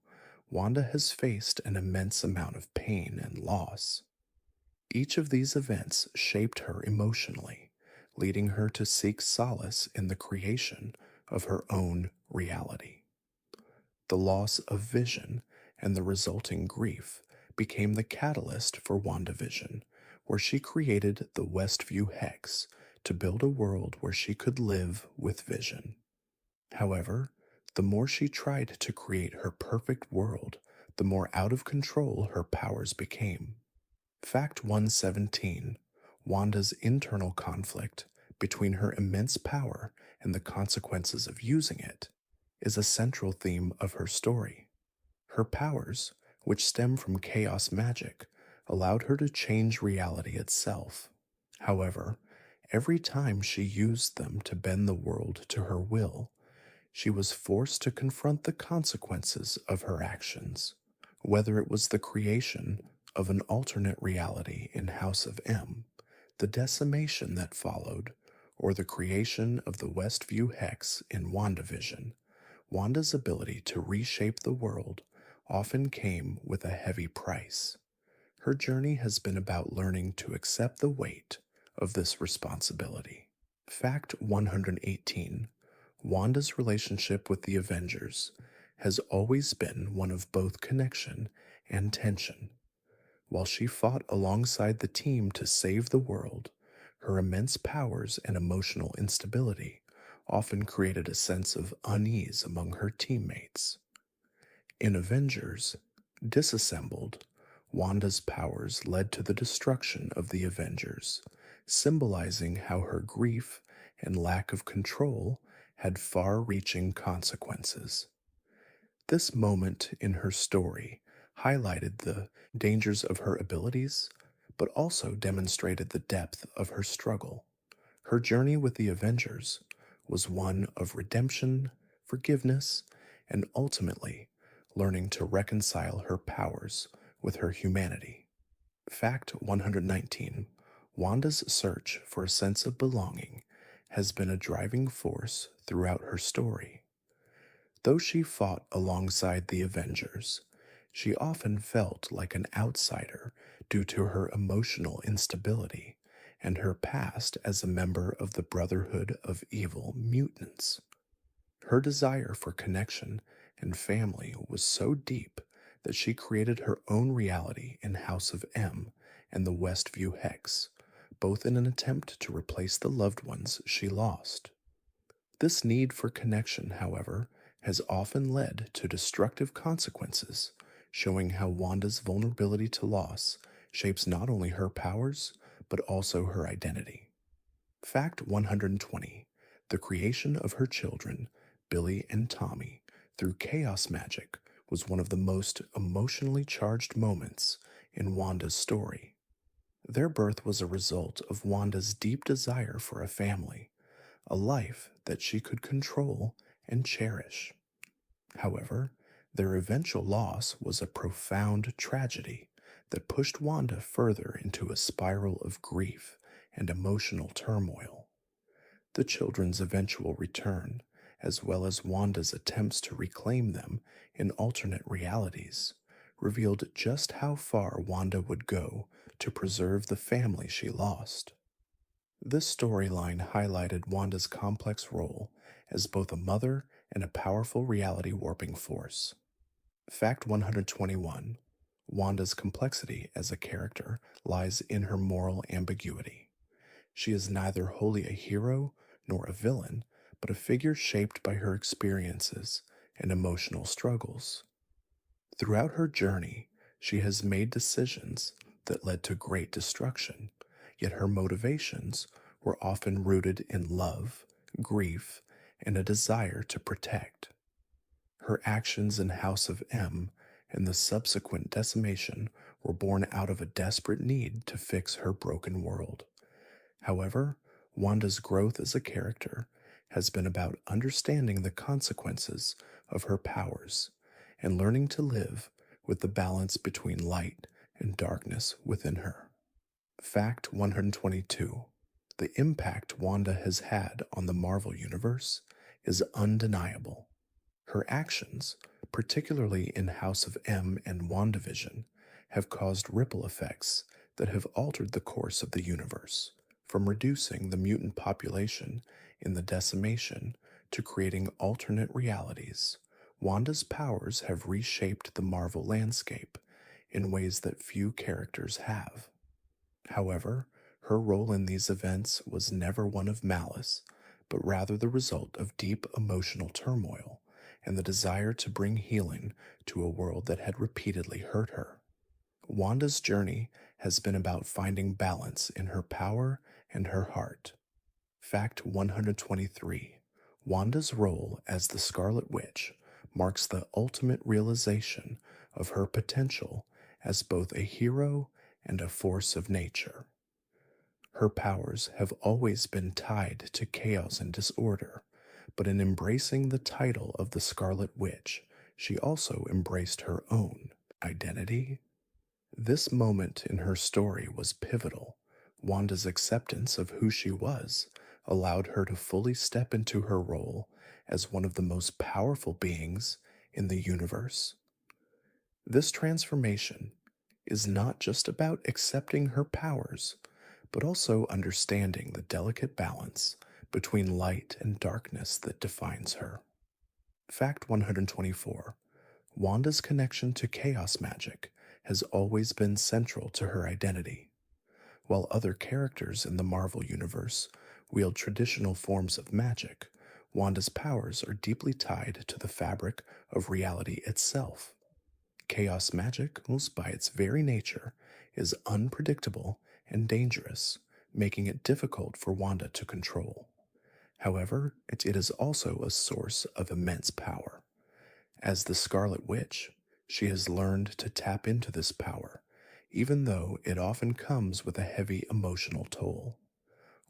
Wanda has faced an immense amount of pain and loss. Each of these events shaped her emotionally, leading her to seek solace in the creation of her own reality. The loss of Vision and the resulting grief became the catalyst for WandaVision, where she created the Westview Hex to build a world where she could live with Vision. However, the more she tried to create her perfect world, the more out of control her powers became. Fact 117: Wanda's internal conflict between her immense power and the consequences of using it is a central theme of her story. Her powers, which stem from chaos magic, allowed her to change reality itself. However, every time she used them to bend the world to her will, she was forced to confront the consequences of her actions. Whether it was the creation of an alternate reality in House of M, the decimation that followed, or the creation of the Westview Hex in WandaVision, Wanda's ability to reshape the world often came with a heavy price. Her journey has been about learning to accept the weight of this responsibility. Fact 118: Wanda's relationship with the Avengers has always been one of both connection and tension. While she fought alongside the team to save the world, her immense powers and emotional instability often created a sense of unease among her teammates. In Avengers, Disassembled, Wanda's powers led to the destruction of the Avengers, symbolizing how her grief and lack of control had far reaching consequences. This moment in her story highlighted the dangers of her abilities, but also demonstrated the depth of her struggle. Her journey with the Avengers was one of redemption, forgiveness, and ultimately learning to reconcile her powers with her humanity. Fact 119: Wanda's search for a sense of belonging has been a driving force throughout her story. Though she fought alongside the Avengers, she often felt like an outsider due to her emotional instability and her past as a member of the Brotherhood of Evil Mutants. Her desire for connection and family was so deep that she created her own reality in House of M and the Westview Hex, both in an attempt to replace the loved ones she lost. This need for connection, however, has often led to destructive consequences, showing how Wanda's vulnerability to loss shapes not only her powers, but also her identity. Fact 120: The creation of her children, Billy and Tommy, through chaos magic was one of the most emotionally charged moments in Wanda's story. Their birth was a result of Wanda's deep desire for a family, a life that she could control and cherish. However, their eventual loss was a profound tragedy that pushed Wanda further into a spiral of grief and emotional turmoil. The children's eventual return, as well as Wanda's attempts to reclaim them in alternate realities, revealed just how far Wanda would go to preserve the family she lost. This storyline highlighted Wanda's complex role as both a mother and a powerful reality warping force. Fact 121: Wanda's complexity as a character lies in her moral ambiguity. She is neither wholly a hero nor a villain, but a figure shaped by her experiences and emotional struggles. Throughout her journey, she has made decisions that led to great destruction, yet her motivations were often rooted in love, grief, and a desire to protect. Her actions in House of M and the subsequent decimation were born out of a desperate need to fix her broken world. However, Wanda's growth as a character has been about understanding the consequences of her powers and learning to live with the balance between light and darkness within her. Fact 122: The impact Wanda has had on the Marvel Universe is undeniable. Her actions, particularly in House of M and WandaVision, have caused ripple effects that have altered the course of the universe, from reducing the mutant population in the decimation to creating alternate realities. Wanda's powers have reshaped the Marvel landscape in ways that few characters have. However, her role in these events was never one of malice, but rather the result of deep emotional turmoil and the desire to bring healing to a world that had repeatedly hurt her. Wanda's journey has been about finding balance in her power and her heart. Fact 123: Wanda's role as the Scarlet Witch marks the ultimate realization of her potential as both a hero and a force of nature. Her powers have always been tied to chaos and disorder, but in embracing the title of the Scarlet Witch, she also embraced her own identity. This moment in her story was pivotal. Wanda's acceptance of who she was allowed her to fully step into her role as one of the most powerful beings in the universe. This transformation is not just about accepting her powers, but also understanding the delicate balance between light and darkness that defines her. Fact 124: Wanda's connection to chaos magic has always been central to her identity. While other characters in the Marvel Universe wield traditional forms of magic, Wanda's powers are deeply tied to the fabric of reality itself. Chaos magic, most by its very nature, is unpredictable and dangerous, making it difficult for Wanda to control. However, it is also a source of immense power. As the Scarlet Witch, she has learned to tap into this power, even though it often comes with a heavy emotional toll.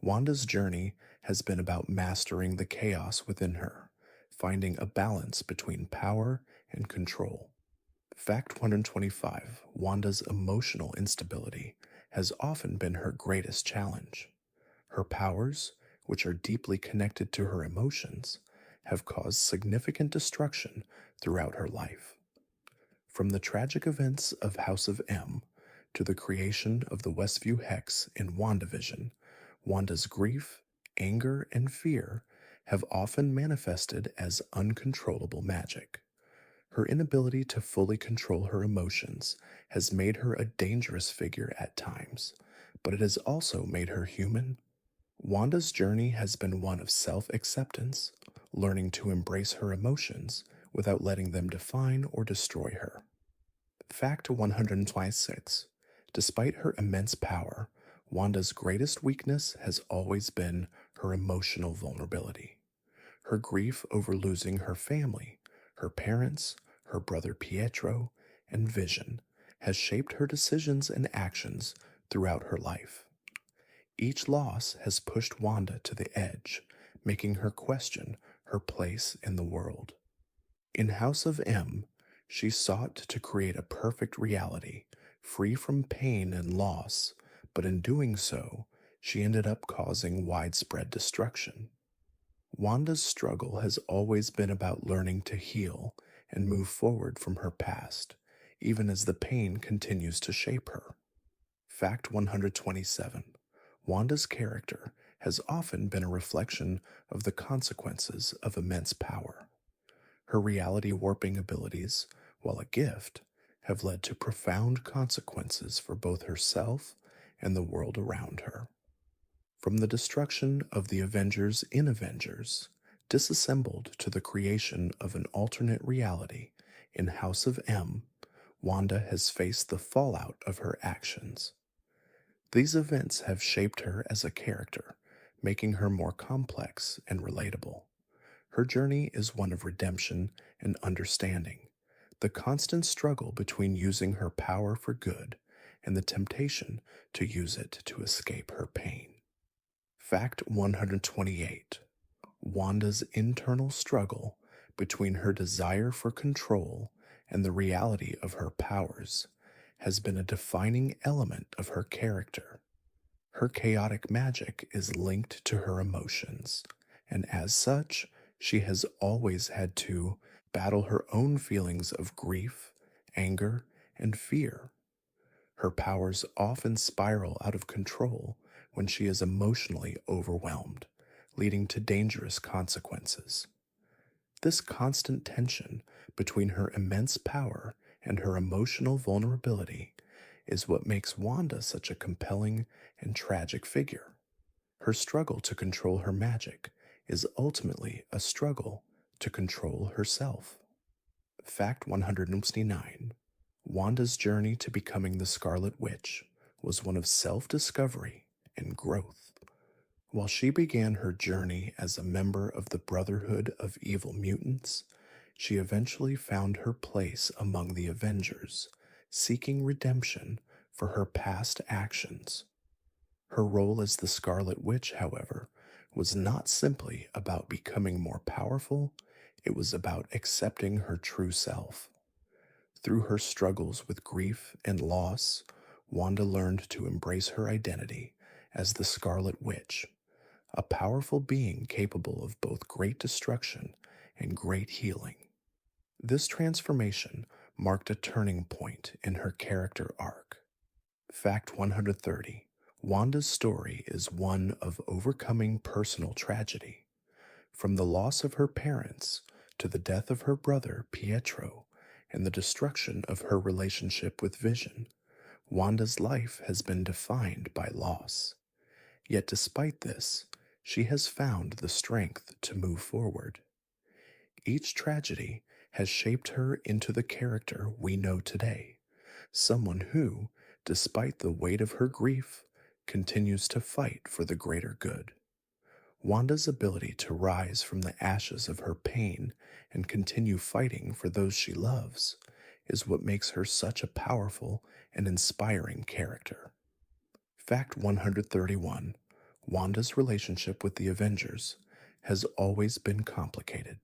Wanda's journey has been about mastering the chaos within her, finding a balance between power and control. Fact 125: Wanda's emotional instability has often been her greatest challenge. Her powers, which are deeply connected to her emotions, have caused significant destruction throughout her life. From the tragic events of House of M to the creation of the Westview Hex in WandaVision, Wanda's grief, anger, and fear have often manifested as uncontrollable magic. Her inability to fully control her emotions has made her a dangerous figure at times, but it has also made her human. Wanda's journey has been one of self acceptance, learning to embrace her emotions without letting them define or destroy her. Fact 126: Despite her immense power, Wanda's greatest weakness has always been her emotional vulnerability. Her grief over losing her family, her parents, her brother Pietro, and Vision has shaped her decisions and actions throughout her life. Each loss has pushed Wanda to the edge, making her question her place in the world. In House of M, she sought to create a perfect reality, free from pain and loss, but in doing so, she ended up causing widespread destruction. Wanda's struggle has always been about learning to heal and move forward from her past, even as the pain continues to shape her. Fact 127: Wanda's character has often been a reflection of the consequences of immense power. Her reality warping abilities, while a gift, have led to profound consequences for both herself and the world around her. From the destruction of the Avengers in Avengers, disassembled to the creation of an alternate reality in House of M, Wanda has faced the fallout of her actions. These events have shaped her as a character, making her more complex and relatable. Her journey is one of redemption and understanding, the constant struggle between using her power for good and the temptation to use it to escape her pain. Fact 128: Wanda's internal struggle between her desire for control and the reality of her powers has been a defining element of her character. Her chaotic magic is linked to her emotions, and as such, she has always had to battle her own feelings of grief, anger, and fear. Her powers often spiral out of control when she is emotionally overwhelmed, leading to dangerous consequences. This constant tension between her immense power and her emotional vulnerability is what makes Wanda such a compelling and tragic figure. Her struggle to control her magic is ultimately a struggle to control herself. Fact 169: Wanda's journey to becoming the Scarlet Witch was one of self discovery and growth. While she began her journey as a member of the Brotherhood of Evil Mutants, she eventually found her place among the Avengers, seeking redemption for her past actions. Her role as the Scarlet Witch, however, was not simply about becoming more powerful, it was about accepting her true self. Through her struggles with grief and loss, Wanda learned to embrace her identity as the Scarlet Witch, a powerful being capable of both great destruction and great healing. This transformation marked a turning point in her character arc. Fact 130: Wanda's story is one of overcoming personal tragedy. From the loss of her parents to the death of her brother Pietro and the destruction of her relationship with Vision, Wanda's life has been defined by loss. Yet despite this, she has found the strength to move forward. Each tragedy has shaped her into the character we know today, someone who, despite the weight of her grief, continues to fight for the greater good. Wanda's ability to rise from the ashes of her pain and continue fighting for those she loves is what makes her such a powerful and inspiring character. Fact 131: Wanda's relationship with the Avengers has always been complicated.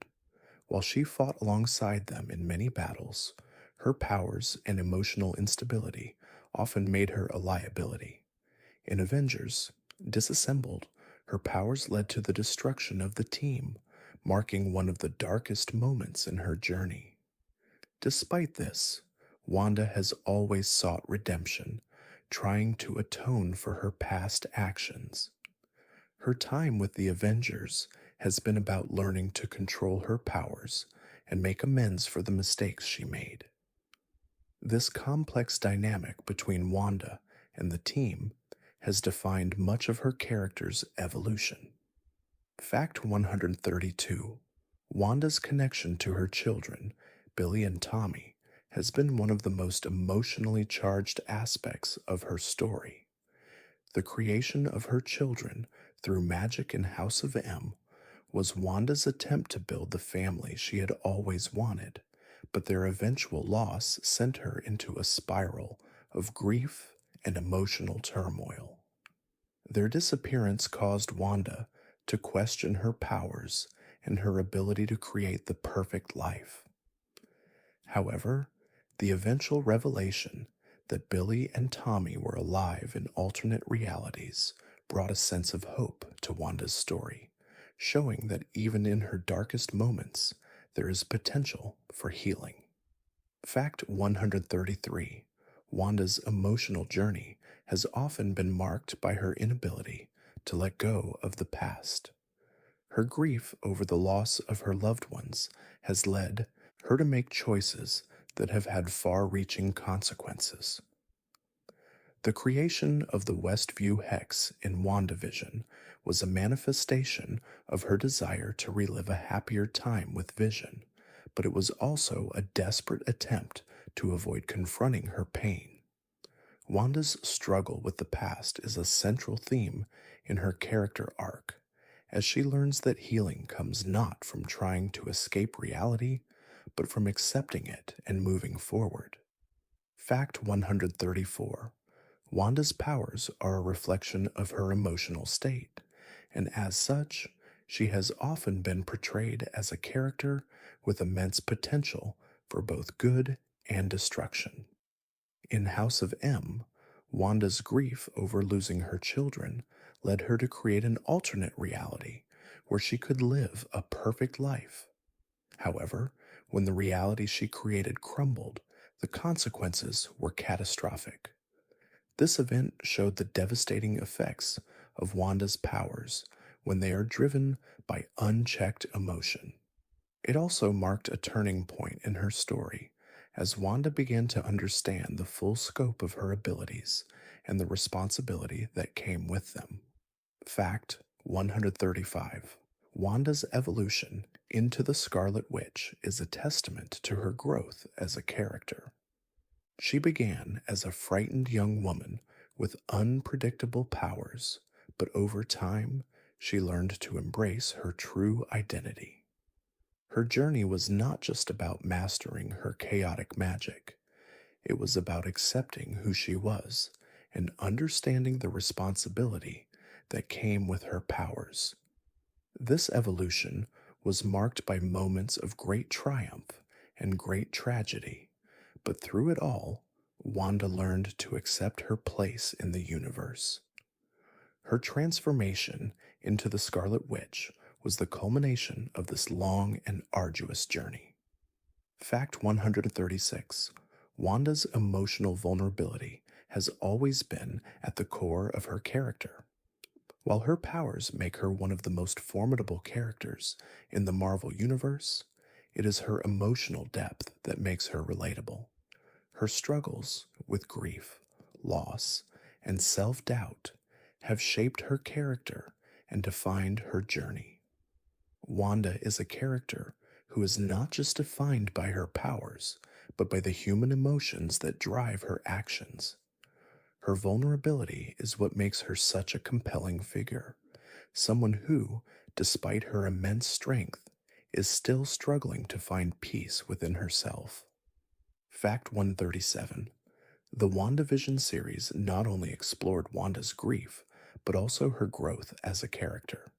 While she fought alongside them in many battles, her powers and emotional instability often made her a liability. In Avengers, disassembled, her powers led to the destruction of the team, marking one of the darkest moments in her journey. Despite this, Wanda has always sought redemption, trying to atone for her past actions. Her time with the Avengers has been about learning to control her powers and make amends for the mistakes she made. This complex dynamic between Wanda and the team has defined much of her character's evolution. Fact 132: Wanda's connection to her children, Billy and Tommy, has been one of the most emotionally charged aspects of her story. The creation of her children through magic in House of M was Wanda's attempt to build the family she had always wanted, but their eventual loss sent her into a spiral of grief and emotional turmoil. Their disappearance caused Wanda to question her powers and her ability to create the perfect life. However, the eventual revelation that Billy and Tommy were alive in alternate realities brought a sense of hope to Wanda's story, showing that even in her darkest moments, there is potential for healing. Fact 133: Wanda's emotional journey has often been marked by her inability to let go of the past. Her grief over the loss of her loved ones has led her to make choices that have had far reaching consequences. The creation of the Westview Hex in WandaVision was a manifestation of her desire to relive a happier time with Vision, but it was also a desperate attempt to avoid confronting her pain. Wanda's struggle with the past is a central theme in her character arc, as she learns that healing comes not from trying to escape reality, but from accepting it and moving forward. Fact 134: Wanda's powers are a reflection of her emotional state, and as such, she has often been portrayed as a character with immense potential for both good and destruction. In House of M, Wanda's grief over losing her children led her to create an alternate reality where she could live a perfect life. However, when the reality she created crumbled, the consequences were catastrophic. This event showed the devastating effects of Wanda's powers when they are driven by unchecked emotion. It also marked a turning point in her story as Wanda began to understand the full scope of her abilities and the responsibility that came with them. Fact 135: Wanda's evolution into the Scarlet Witch is a testament to her growth as a character. She began as a frightened young woman with unpredictable powers, but over time, she learned to embrace her true identity. Her journey was not just about mastering her chaotic magic, it was about accepting who she was and understanding the responsibility that came with her powers. This evolution was marked by moments of great triumph and great tragedy, but through it all, Wanda learned to accept her place in the universe. Her transformation into the Scarlet Witch was the culmination of this long and arduous journey. Fact 136: Wanda's emotional vulnerability has always been at the core of her character. While her powers make her one of the most formidable characters in the Marvel Universe, it is her emotional depth that makes her relatable. Her struggles with grief, loss, and self doubt have shaped her character and defined her journey. Wanda is a character who is not just defined by her powers, but by the human emotions that drive her actions. Her vulnerability is what makes her such a compelling figure, someone who, despite her immense strength, is still struggling to find peace within herself. Fact 137: The WandaVision series not only explored Wanda's grief, but also her growth as a character.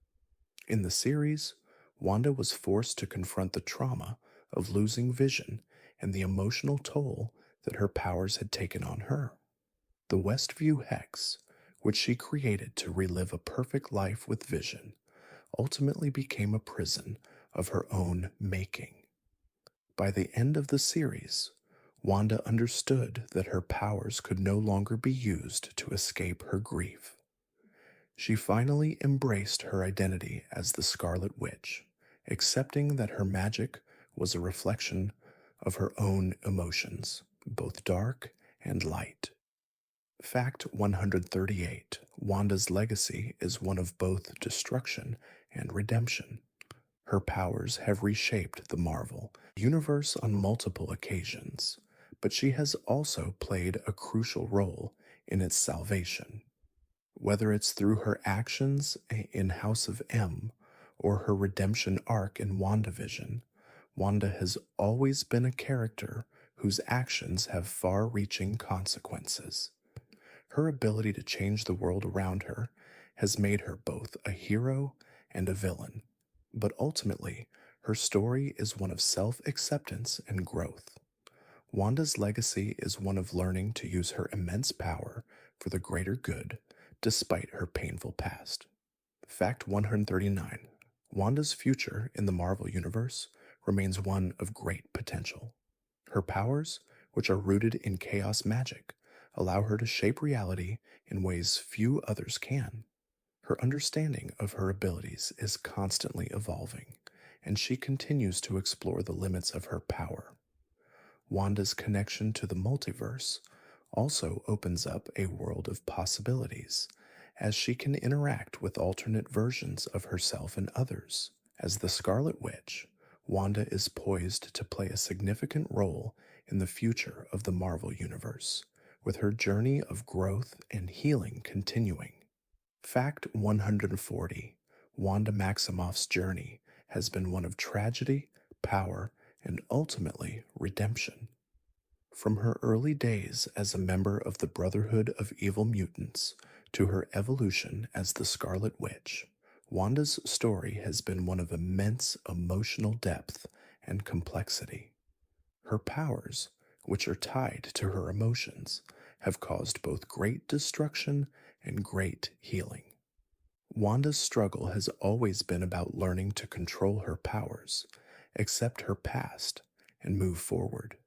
In the series, Wanda was forced to confront the trauma of losing vision and the emotional toll that her powers had taken on her. The Westview Hex, which she created to relive a perfect life with vision, ultimately became a prison of her own making. By the end of the series, Wanda understood that her powers could no longer be used to escape her grief. She finally embraced her identity as the Scarlet Witch, accepting that her magic was a reflection of her own emotions, both dark and light. Fact 138: Wanda's legacy is one of both destruction and redemption. Her powers have reshaped the Marvel universe on multiple occasions, but she has also played a crucial role in its salvation. Whether it's through her actions in House of M or her redemption arc in WandaVision, Wanda has always been a character whose actions have far reaching consequences. Her ability to change the world around her has made her both a hero and a villain, but ultimately, her story is one of self acceptance and growth. Wanda's legacy is one of learning to use her immense power for the greater good despite her painful past. Fact 139: Wanda's future in the Marvel Universe remains one of great potential. Her powers, which are rooted in chaos magic, allow her to shape reality in ways few others can. Her understanding of her abilities is constantly evolving, and she continues to explore the limits of her power. Wanda's connection to the multiverse also opens up a world of possibilities, as she can interact with alternate versions of herself and others. As the Scarlet Witch, Wanda is poised to play a significant role in the future of the Marvel Universe, with her journey of growth and healing continuing. Fact 140: Wanda Maximoff's journey has been one of tragedy, power, and ultimately redemption. From her early days as a member of the Brotherhood of Evil Mutants to her evolution as the Scarlet Witch, Wanda's story has been one of immense emotional depth and complexity. Her powers, which are tied to her emotions, have caused both great destruction and great healing. Wanda's struggle has always been about learning to control her powers, accept her past, and move forward.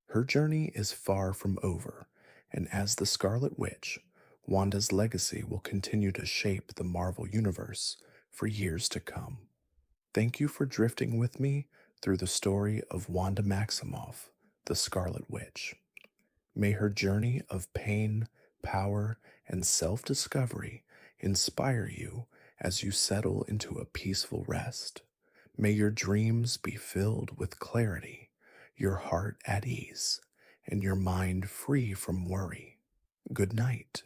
Her journey is far from over, and as the Scarlet Witch, Wanda's legacy will continue to shape the Marvel Universe for years to come. Thank you for drifting with me through the story of Wanda Maximoff, the Scarlet Witch. May her journey of pain, power, and self discovery inspire you as you settle into a peaceful rest. May your dreams be filled with clarity, your heart at ease, and your mind free from worry. Good night.